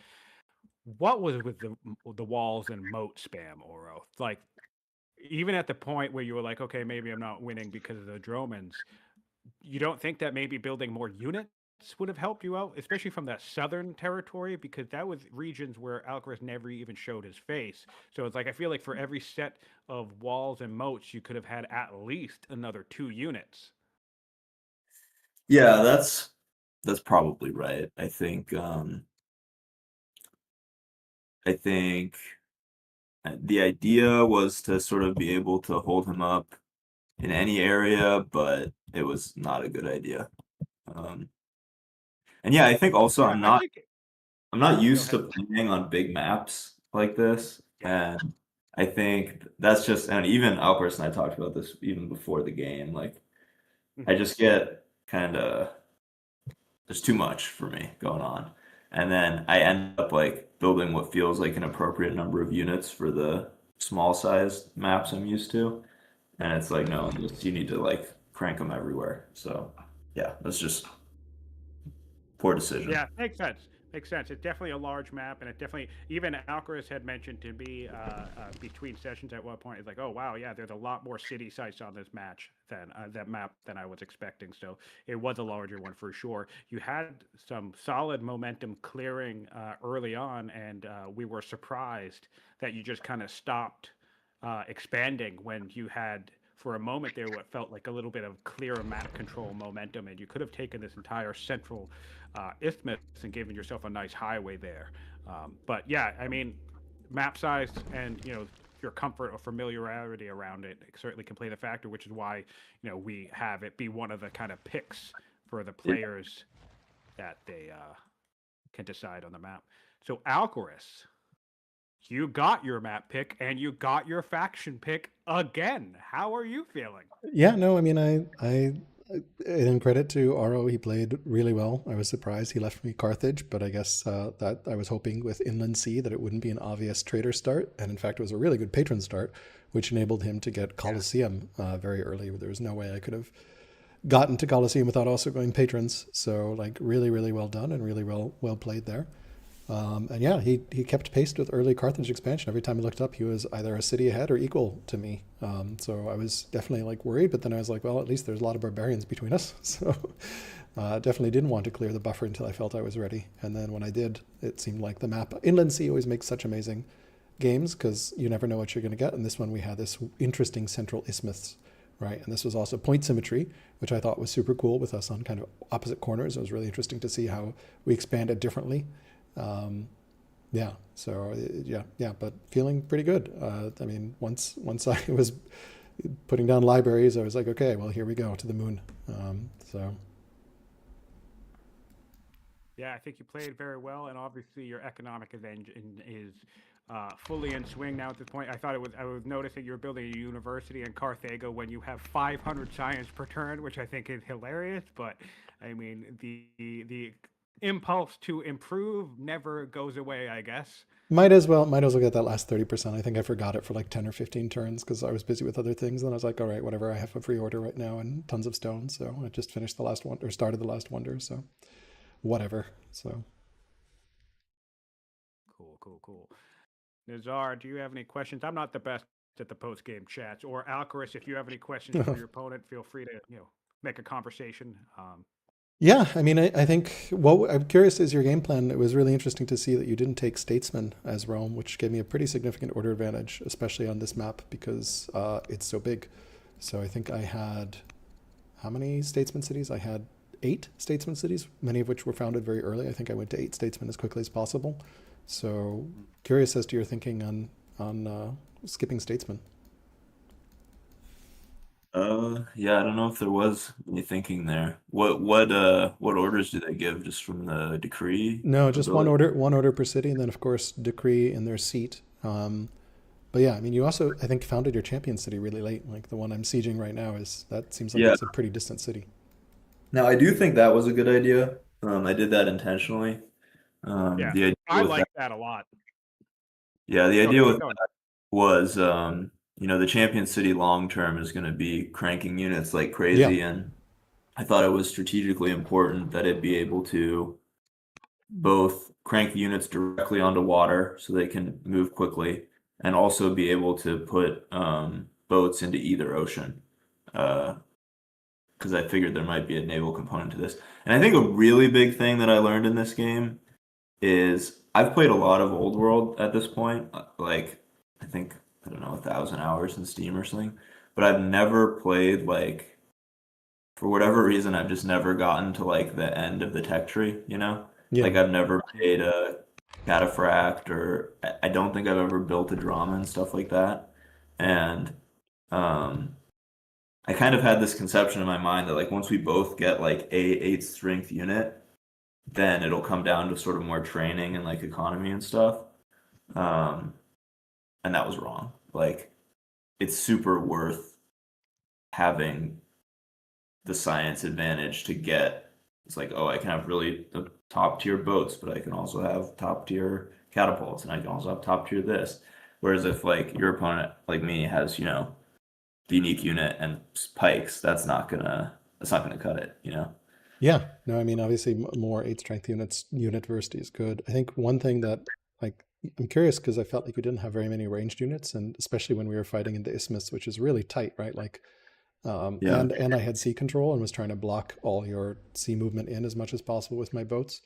What was with the walls and moat spam, Oro? Like even at the point where you were like, okay, maybe I'm not winning because of the Dromans, you don't think that maybe building more units would have helped you out, especially from that southern territory, because that was regions where Alcaraz never even showed his face. So it's like I feel like for every set of walls and moats, you could have had at least another 2 units. Yeah, that's probably right. I think the idea was to sort of be able to hold him up in any area, but it was not a good idea. Um, and yeah, I think also Yeah, I think. I'm not Go used ahead. to playing on big maps like this, Yeah. and I think that's just and even Alpers and I talked about this even before the game. Like I Hmm. just get kind of there's too much for me going on, and then I end up like building what feels like an appropriate number of units for the small sized maps I'm used to, and it's like no, you need to like crank them everywhere. So yeah, that's just poor decision. Yeah, makes sense. Makes sense. It's definitely a large map, and it definitely even Alcaraz had mentioned to me between sessions at one point. It's like, oh wow, yeah, there's a lot more city sites on this match than that map than I was expecting. So it was a larger one for sure. You had some solid momentum clearing early on, and we were surprised that you just kind of stopped expanding when you had for a moment there what felt like a little bit of clear map control momentum, and you could have taken this entire central isthmus and given yourself a nice highway there. But yeah, I mean, map size and your comfort or familiarity around it certainly can play the factor, which is why we have it be one of the kind of picks for the players that they can decide on the map. So Alcaraz, you got your map pick and you got your faction pick again. How are you feeling? Yeah, no, I mean, in credit to Auro, he played really well. I was surprised he left me Carthage, but I guess that I was hoping with Inland Sea that it wouldn't be an obvious trader start, and in fact, it was a really good patron start, which enabled him to get Colosseum very early. There was no way I could have gotten to Colosseum without also going patrons. So like really, really well done and really well played there. And yeah, he kept pace with early Carthage expansion. Every time I looked up, he was either a city ahead or equal to me. So I was definitely like worried, but then I was like, well, at least there's a lot of barbarians between us. So definitely didn't want to clear the buffer until I felt I was ready. And then when I did, it seemed like the map. Inland Sea always makes such amazing games because you never know what you're going to get. And this one, we had this interesting central isthmus, right? And this was also point symmetry, which I thought was super cool with us on kind of opposite corners. It was really interesting to see how we expanded differently. Yeah, so yeah, but feeling pretty good. I mean, once I was putting down libraries, I was like, okay, well, here we go to the moon. So Yeah, I think you played very well, and obviously your economic engine is fully in swing now at this point. I was noticing you're building a university in Carthago when you have 500 science per turn, which I think is hilarious. But I mean, the impulse to improve never goes away, I guess. might as well get that last 30%. I think I forgot it for like 10 or 15 turns because I was busy with other things. Then I was like, all right, whatever. I have a free order right now and tons of stone, so I just finished the last one or started the last wonder. So whatever. So Cool. Nazar, do you have any questions? I'm not the best at the post game chats. Or Alcaris, if you have any questions for your opponent, feel free to make a conversation. yeah, I mean, I think what I'm curious is your game plan. It was really interesting to see that you didn't take Statesman as Rome, which gave me a pretty significant order advantage, especially on this map because it's so big. So I think I had, how many Statesman cities? I had 8 Statesman cities, many of which were founded very early. I think I went to 8 Statesmen as quickly as possible. So curious as to your thinking on skipping Statesman. Yeah, I don't know if there was any thinking there. What orders do they give just from the decree No, just ability? one order per city, and then of course decree in their seat. But yeah, I mean, you also I think founded your champion city really late. Like the one I'm sieging right now is that seems like Yeah. it's a pretty distant city. Now I do think that was a good idea. I did that intentionally. Yeah, The idea I with that, like that a lot. yeah, the Go idea ahead, keep with going. that was, the champion city long term is going to be cranking units like Yeah, crazy, and I thought it was strategically important that it be able to both crank the units directly onto water so they can move quickly, and also be able to put boats into either ocean. Because I figured there might be a naval component to this. And I think a really big thing that I learned in this game is I've played a lot of Old World at this point, like I think I don't know 1,000 hours in Steam or something, but I've never played like for whatever reason I've just never gotten to like the end of the tech tree, you know? yeah, Like I've never made a cataphract or I don't think I've ever built a drama and stuff like that. And um I kind of had this conception in my mind that like once we both get like a 8th strength unit, then it'll come down to sort of more training and like economy and stuff. Um, and that was wrong. Like it's super worth having the science advantage to get. It's like, oh, I can have really the top tier boats, but I can also have top tier catapults, and I can also have top tier this. Whereas if like your opponent, like me, has the unique unit and pikes, that's not gonna cut it. Yeah, no, I mean, obviously more 8 strength unit diversity is good. I think one thing that, like, I'm curious because I felt like we didn't have very many ranged units, and especially when we were fighting in the isthmus, which is really tight, right? Like, Yeah. and I had sea control and was trying to block all your sea movement in as much as possible with my boats.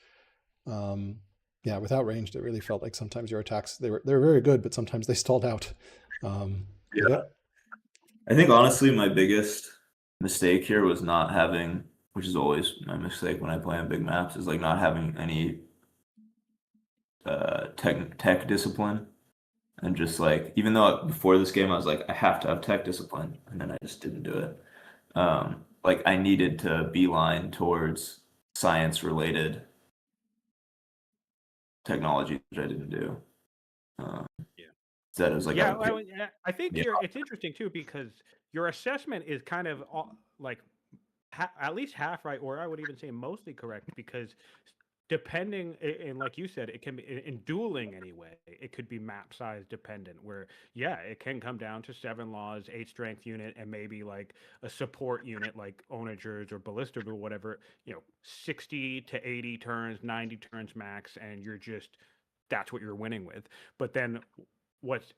Um, yeah, without ranged, it really felt like sometimes your attacks they were very good, but sometimes they stalled out. But yeah, Yeah. I think honestly, my biggest mistake here was not having, which is always my mistake when I play on big maps, is like not having any tech discipline. And just like, even though before this game I was like, I have to have tech discipline, and then I just didn't do it. Like I needed to beeline towards science related technology, which I didn't do. Um, Yeah. that it was like Yeah, a I think yeah, it's interesting too because your assessment is kind of like at least half right, or I would even say mostly correct because depending and like you said it can be in dueling anyway it could be map size dependent where yeah it can come down to 7 laws 8 strength unit and maybe like a support unit like onagers or ballistas or whatever 60 to 80 turns 90 turns max and you're just that's what you're winning with but then what's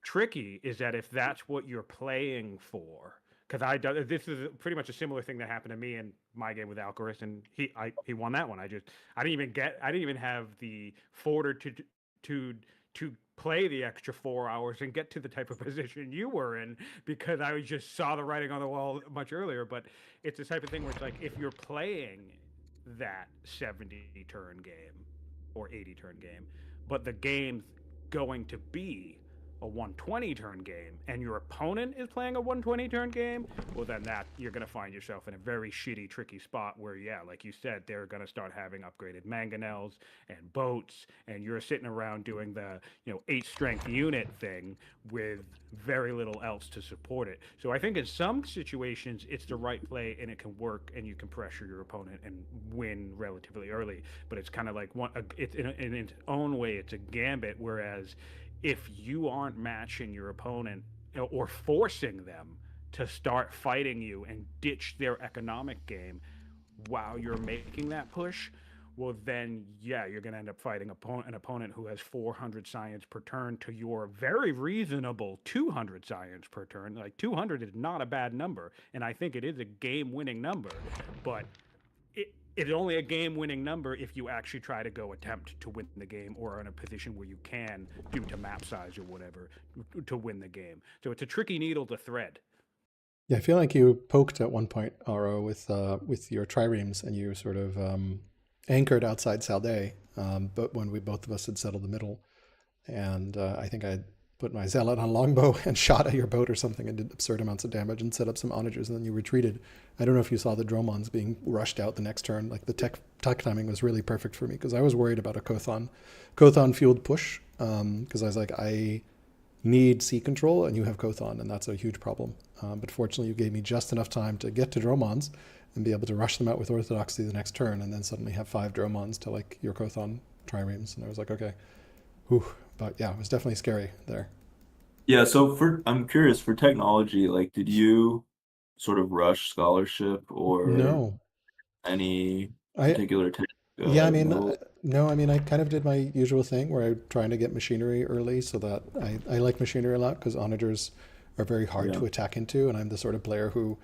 tricky is that if that's what you're playing for because this is pretty much a similar thing that happened to me in my game with Alcaras, and he won that one. I didn't even have the fortitude to play the extra 4 hours and get to the type of position you were in because I just saw the writing on the wall much earlier. But it's the type of thing where it's like if you're playing that 70 turn game or 80 turn game, but the game's going to be a 120 turn game and your opponent is playing a 120 turn game, well then that you're going to find yourself in a very shitty tricky spot where yeah, like you said, they're going to start having upgraded mangonels and boats and you're sitting around doing the 8 strength unit thing with very little else to support it. So I think in some situations it's the right play and it can work and you can pressure your opponent and win relatively early, but it's kind of like it's in its own way it's a gambit, whereas if you aren't matching your opponent or forcing them to start fighting you and ditch their economic game while you're making that push, well then yeah, you're going to end up fighting an opponent who has 400 science per turn to your very reasonable 200 science per turn. Like 200 is not a bad number, and I think it is a game-winning number, but it's only a game-winning number if you actually try to go attempt to win the game or are in a position where you can, due to map size or whatever, to win the game. So it's a tricky needle to thread. yeah, I feel like you poked at one point, Auro, with your triremes, and you sort of anchored outside Salday. But when we both of us had settled the middle, and I think I put my zealot on longbow and shot at your boat or something and did absurd amounts of damage and set up some onagers, and then you retreated. I don't know if you saw the dromons being rushed out the next turn. Like the tech timing was really perfect for me because I was worried about a Kothon fueled push because I was like, I need sea control and you have Kothon, and that's a huge problem. But fortunately, you gave me just enough time to get to dromons and be able to rush them out with orthodoxy the next turn, and then suddenly have 5 dromons to like your Kothon triremes, and I was like, okay, whew. But yeah, it was definitely scary there. yeah. So I'm curious for technology, like did you sort of rush scholarship or No, any I particular tech yeah, I mean, middle? no, I mean, I kind of did my usual thing where I'm trying to get machinery early so that I like machinery a lot because onagers are very hard Yeah. to attack into, and I'm the sort of player who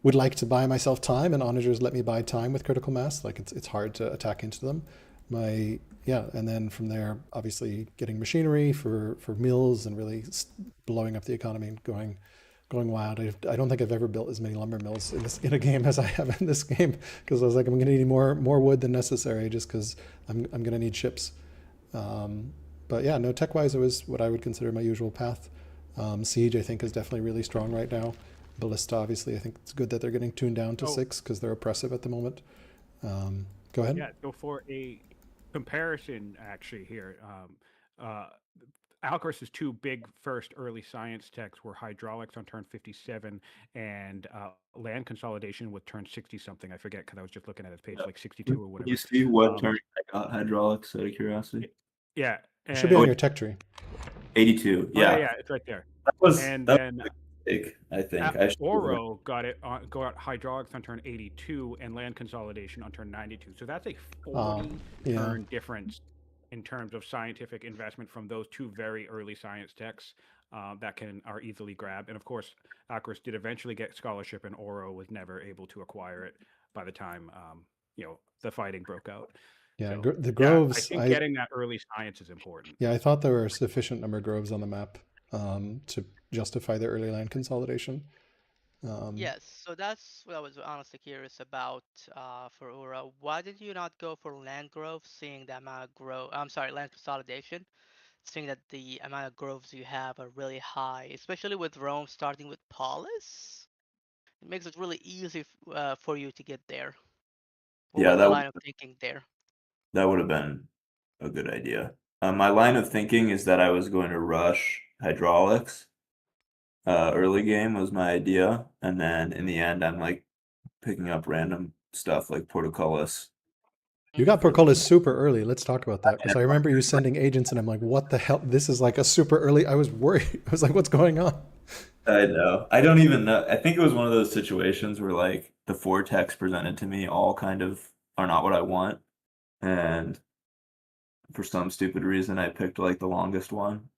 would like to buy myself time, and onagers let me buy time with critical mass. Like it's hard to attack into them. My yeah, and then from there, obviously getting machinery for mills and really blowing up the economy and going wild. I don't think I've ever built as many lumber mills in a game as I have in this game because I was like, I'm going to need more wood than necessary just because I'm going to need ships. But yeah, no, tech wise, it was what I would consider my usual path. Siege, I think, is definitely really strong right now. Ballista, obviously, I think it's good that they're getting tuned down to Oh, 6 because they're oppressive at the moment. Go ahead. yeah. So for a comparison, actually, here, Alcaraz's two big first early science techs were hydraulics on turn 57 and land consolidation with turn 60 something. I forget because I was just looking at his page, Yeah. like 62 or Can you whatever. see what Um, turn I got hydraulics out of curiosity? yeah, It should be Oh, on and your tech tree. 82. oh yeah, Yeah. yeah, it's right there. That was And that then was mistake. I think I should. Auro got hydraulics on turn 82 and land consolidation on turn 92. So that's a 40 Yeah. turn difference in terms of scientific investment from those two very early science techs that are easily grabbed. And of course, Alcaras did eventually get scholarship, and Auro was never able to acquire it by the time the fighting broke out. Yeah, So, the I groves. think getting that early science is important. Yeah, I thought there were a sufficient number of groves on the map to justify the early land consolidation. Yes, so that's what I was honestly curious about for Ura. Why did you not go for land growth, seeing the amount of land consolidation, seeing that the amount of groves you have are really high, especially with Rome starting with Polis? It makes it really easy for you to get there. What Yeah, was the line of thinking there? that would have been a good idea. My line of thinking is that I was going to rush hydraulics. Early game was my idea, and then in the end, I'm like picking up random stuff like portcullis. You got portcullis super early. Let's talk about that, because I remember you sending agents, and I'm like, "What the hell? This is like a super early." I was worried. I was like, "What's going on?" I know. I don't even know. I think it was one of those situations where like the four texts presented to me all kind of are not what I want, and for some stupid reason, I picked like the longest one.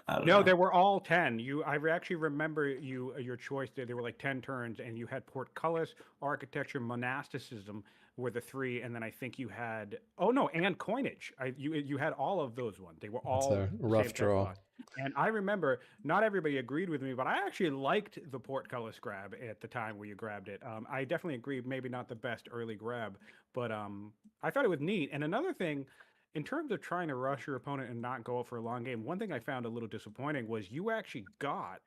I don't No, know. they were all 10. I actually remember your choice there. They were like 10 turns, and you had portcullis, architecture, monasticism were the three, and then I think you had and coinage. You had all of those ones. They were That's all a the rough same tech draw. slot. And I remember not everybody agreed with me, but I actually liked the portcullis grab at the time where you grabbed it. I definitely agree, maybe not the best early grab, but I thought it was neat. And another thing, in terms of trying to rush your opponent and not go for a long game, one thing I found a little disappointing was you actually got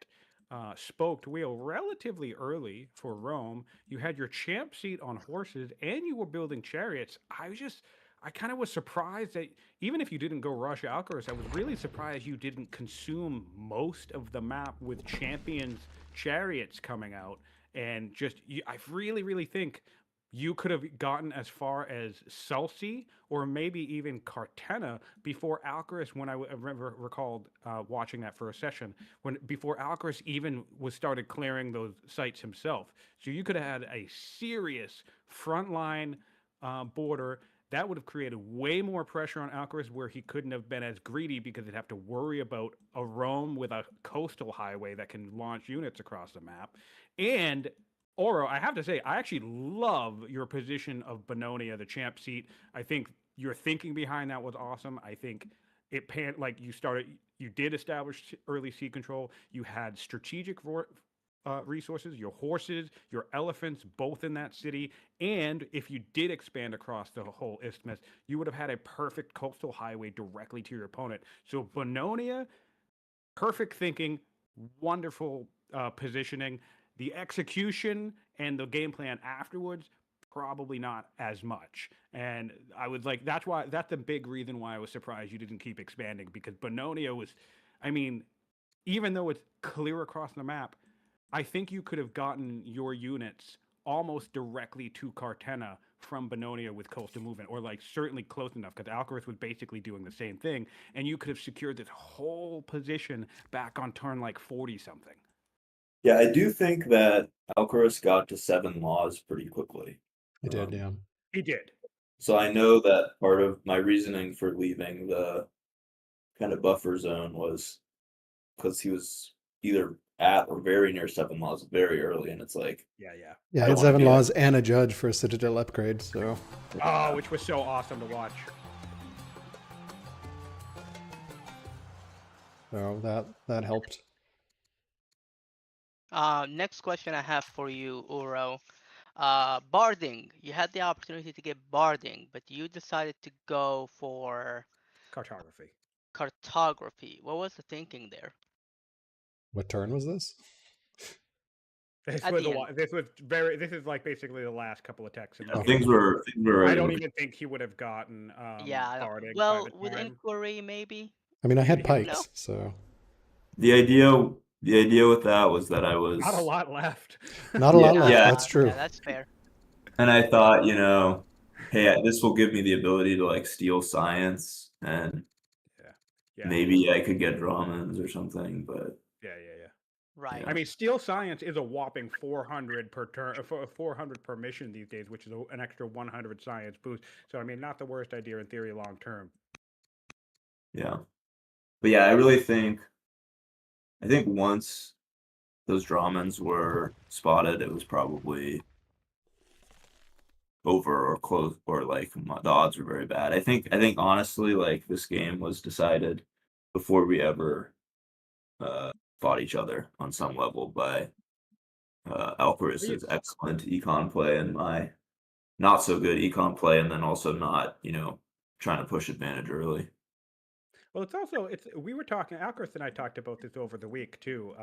spoked wheel relatively early for Rome. You had your champ seat on horses, and you were building chariots. I kind of was surprised that even if you didn't go rush Alcaraz, I was really surprised you didn't consume most of the map with champions chariots coming out. And I really, really think you could have gotten as far as Celsi or maybe even Cartena before Alcaraz. When I recalled watching that for a session, before Alcaraz even was started clearing those sites himself. So you could have had a serious frontline border. That would have created way more pressure on Alcaraz, where he couldn't have been as greedy because he'd have to worry about a Rome with a coastal highway that can launch units across the map. And Auro, I have to say, I actually love your position of Bononia, the champ seat. I think your thinking behind that was awesome. I think you did establish early seat control. You had strategic resources, your horses, your elephants, both in that city. And if you did expand across the whole isthmus, you would have had a perfect coastal highway directly to your opponent. So Bononia, perfect thinking, wonderful positioning. The execution and the game plan afterwards, probably not as much. And I was like, that's the big reason why I was surprised you didn't keep expanding, because Bononia was, I mean, even though it's clear across the map, I think you could have gotten your units almost directly to Cartena from Bononia with coastal movement, or like certainly close enough, because Alcaraz was basically doing the same thing, and you could have secured this whole position back on turn like 40 something. Yeah, I do think that Alcaraz got to 7 laws pretty quickly. He did, yeah. He did. So I know that part of my reasoning for leaving the kind of buffer zone was because he was either at or very near 7 laws very early, and it's like, Yeah. Yeah, I I had don't wanna 7 be laws and a judge for a Citadel upgrade, so Oh, which was so awesome to watch. that helped. Next question I have for you, Uro. Barding. You had the opportunity to get Barding, but you decided to go for Cartography. cartography. What was the thinking there? What turn was this? This At was the a end. This is like basically the last couple of texts in the game. things were I don't even think he would have gotten Yeah, I know. Bardic by Well, the with time. inquiry, maybe. I mean, I had You never know. pikes, so the idea with that was that I was Not a lot left. not a lot left. Yeah. That's true. Yeah, that's fair. and I thought, hey, this will give me the ability to like steal science, and Yeah. maybe I could get Dramens or something, but Yeah. Right. I mean, Steel Science is a whopping 400 per turn, 400 per mission these days, which is an extra 100 science boost. So, I mean, not the worst idea in theory long term. Yeah. But yeah, I think once those Dramens were spotted, it was probably over or close, or like the odds were very bad. I think honestly, like this game was decided before we ever fought each other on some level by Alcaraz's excellent econ play and my not so good econ play, and then also not, trying to push advantage early. Well, we were talking, Alcris and I talked about this over the week too.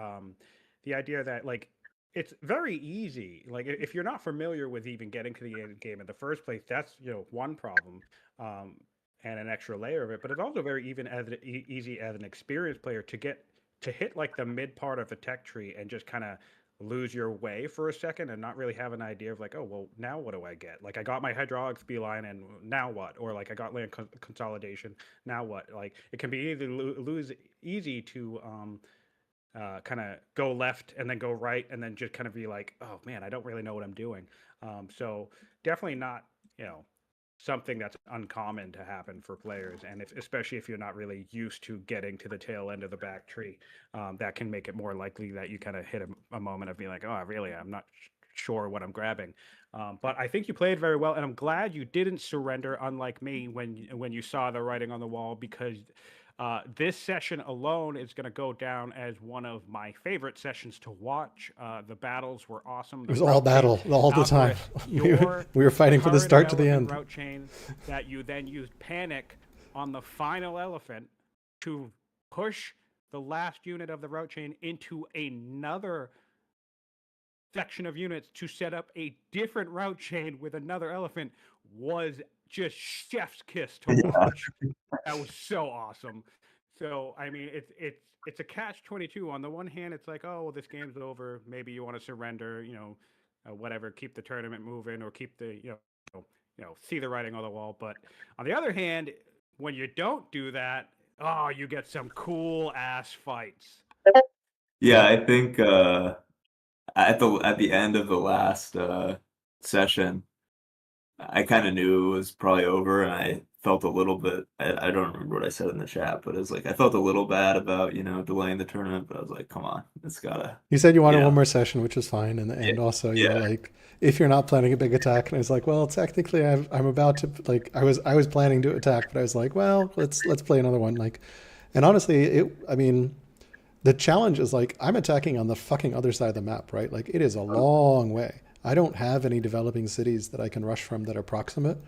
The idea that like it's very easy. Like if you're not familiar with even getting to the end game in the first place, that's one problem, um, and an extra layer of it. But it's also very easy as an experienced player to hit like the mid part of the tech tree and just kind of lose your way for a second and not really have an idea of like, oh well, now what do I get? Like I got my hydraulics beeline, and now what? Or like I got land consolidation, now what? Like it can be easy to kind of go left and then go right and then just kind of be like, oh man, I don't really know what I'm doing. So definitely not, something that's uncommon to happen for players, and especially if you're not really used to getting to the tail end of the back tree, that can make it more likely that you kind of hit a moment of being like, oh, really, I'm not sure what I'm grabbing. But I think you played very well, and I'm glad you didn't surrender, unlike me, when you saw the writing on the wall, because this session alone is going to go down as one of my favorite sessions to watch. The battles were awesome. It was all battle all the time. We were fighting from the start to the end. Route chain that you then used panic on the final elephant to push the last unit of the route chain into another section of units to set up a different route chain with another elephant was just chef's kiss to watch. That was so awesome. So I mean, it's a catch-22. On the one hand, it's like, oh, well, this game's over. Maybe you want to surrender, whatever, keep the tournament moving, or keep the see the writing on the wall. But on the other hand, when you don't do that, oh, you get some cool ass fights. Yeah, I think at the end of the last session, I kind of knew it was probably over, and I felt a little bit. I don't remember what I said in the chat, but it was like I felt a little bad about delaying the tournament. But I was like, come on, it's gotta. You said you wanted one more session, which was fine, and also you were like, if you're not planning a big attack, and I was like, well, technically I'm about to, like, I was planning to attack, but I was like, well, let's play another one, like, and honestly, I mean, the challenge is like I'm attacking on the fucking other side of the map, right? Like it is a long way. I don't have any developing cities that I can rush from that are proximate.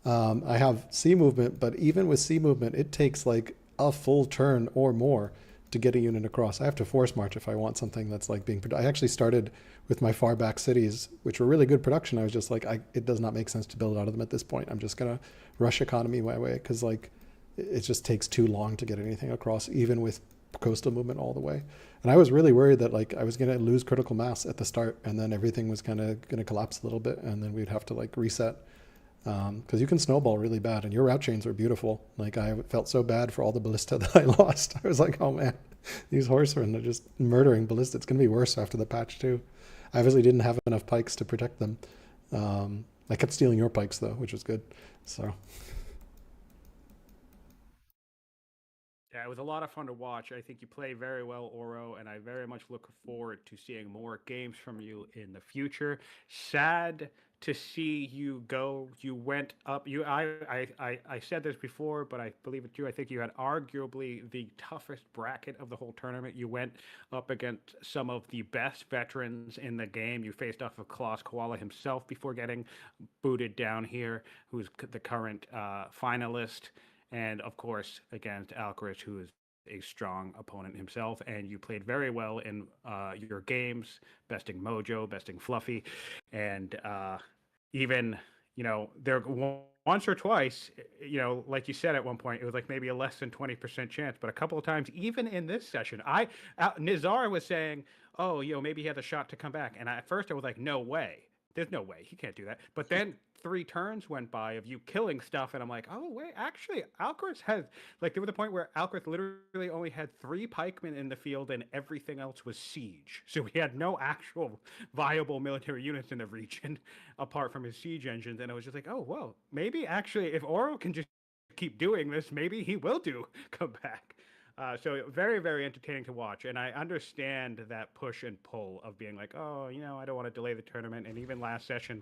I have sea movement, but even with sea movement, it takes like a full turn or more to get a unit across. I have to force march if I want something that's like being. I actually started with my far back cities, which were really good production. I was just like, it does not make sense to build out of them at this point. I'm just gonna rush economy my way because like it just takes too long to get anything across, even with coastal movement all the way. And I was really worried that like I was going to lose critical mass at the start, and then everything was kind of going to collapse a little bit, and then we'd have to like reset, because you can snowball really bad, and your route chains are beautiful. Like I felt so bad for all the ballista that I lost. I was like, oh man, these horsemen are just murdering ballista. It's going to be worse after the patch too. I obviously didn't have enough pikes to protect them. I kept stealing your pikes though, which was good. So yeah, it was a lot of fun to watch. I think you play very well, Auro, and I very much look forward to seeing more games from you in the future. Sad to see you go. You went up. I said this before, but I believe it too. I think you had arguably the toughest bracket of the whole tournament. You went up against some of the best veterans in the game. You faced off of Klaus Koala himself before getting booted down here, who's the current finalist. And of course, against Alcaraz, who is a strong opponent himself. And you played very well in your games, besting Mojo, besting Fluffy. And even, there once or twice, like you said at one point, it was like maybe a less than 20% chance. But a couple of times, even in this session, Nizar was saying, oh, maybe he had a shot to come back. And at first I was like, no way. There's no way. He can't do that. But then 3 turns went by of you killing stuff, and I'm like, oh wait, actually, Alcaraz has like there was a point where Alcaraz literally only had 3 pikemen in the field, and everything else was siege. So he had no actual viable military units in the region apart from his siege engines, and I was just like, oh well, maybe actually if Auro can just keep doing this, maybe he will come back. So very, very entertaining to watch, and I understand that push and pull of being like, oh, I don't want to delay the tournament. And even last session,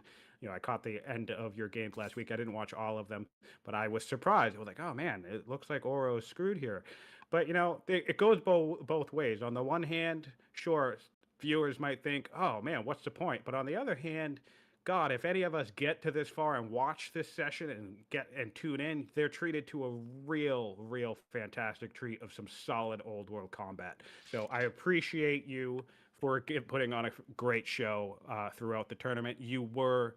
I caught the end of your games last week. I didn't watch all of them, but I was surprised. I was like, oh man, it looks like Oro is screwed here. But it goes both ways. On the one hand, sure, viewers might think, oh man, what's the point? But on the other hand, God, if any of us get to this far and watch this session and tune in, they're treated to a real fantastic treat of some solid old world combat. So I appreciate you for putting on a great show throughout the tournament. You were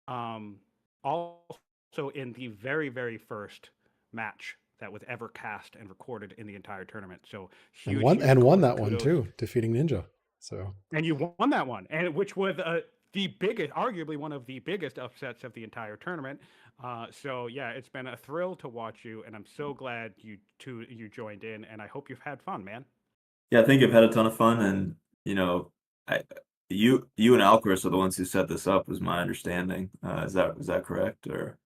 also in the very first match that was ever cast and recorded in the entire tournament. So huge, won that one too, defeating Ninja. So and you won that one, and which was the biggest, arguably one of the biggest upsets of the entire tournament. So yeah, it's been a thrill to watch you, and I'm so glad you joined in, and I hope you've had fun, man. Yeah, I think I've had a ton of fun, and you and Alcaraz are the ones who set this up, was my understanding. Is that correct? Or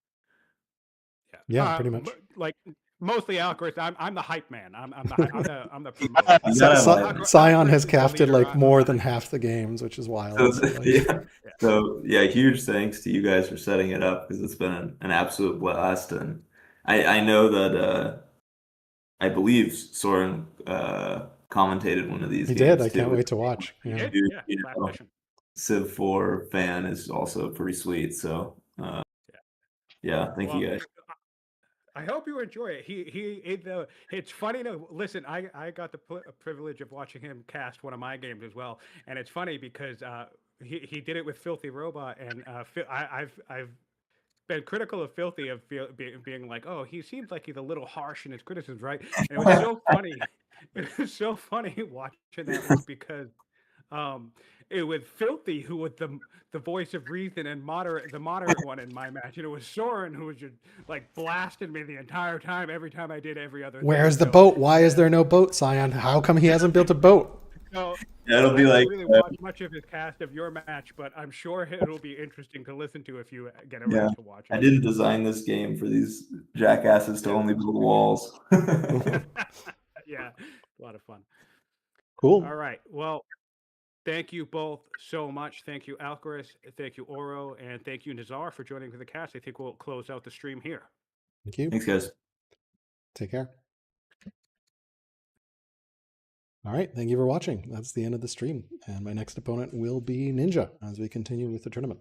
yeah, pretty much. Like mostly Alcaraz. I'm the hype man. I'm the promoter. Scion has casted like more than half the games, which is wild. So huge thanks to you guys for setting it up, because it's been an absolute blast, and I know that I believe Soren commentated one of these. He did. I can't wait to watch. Yeah. Civ 4 fan is also pretty sweet. So thank you guys. I hope you enjoy it. It's funny to listen. I got the privilege of watching him cast one of my games as well, and it's funny because he did it with Filthy Robot, and I've been critical of Filthy of being like, oh, he seems like he's a little harsh in his criticisms, right? And it was so funny. It was so funny watching that one because it was Filthy who was the voice of reason and the moderate one in my match, and it was Soren who was just like blasting me the entire time every time I did every other. Where's the boat? Why is there no boat, Scion? How come he hasn't built a boat? So it'll be like really watch much of his cast of your match, but I'm sure it'll be interesting to listen to if you get around to watch it. I didn't design this game for these jackasses to only build walls. Yeah, a lot of fun. Cool. All right. Well, thank you both so much. Thank you, Alcaraz. Thank you, Auro. And thank you, Nazar, for joining the cast. I think we'll close out the stream here. Thank you. Thanks, guys. Take care. All right. Thank you for watching. That's the end of the stream. And my next opponent will be Ninja as we continue with the tournament.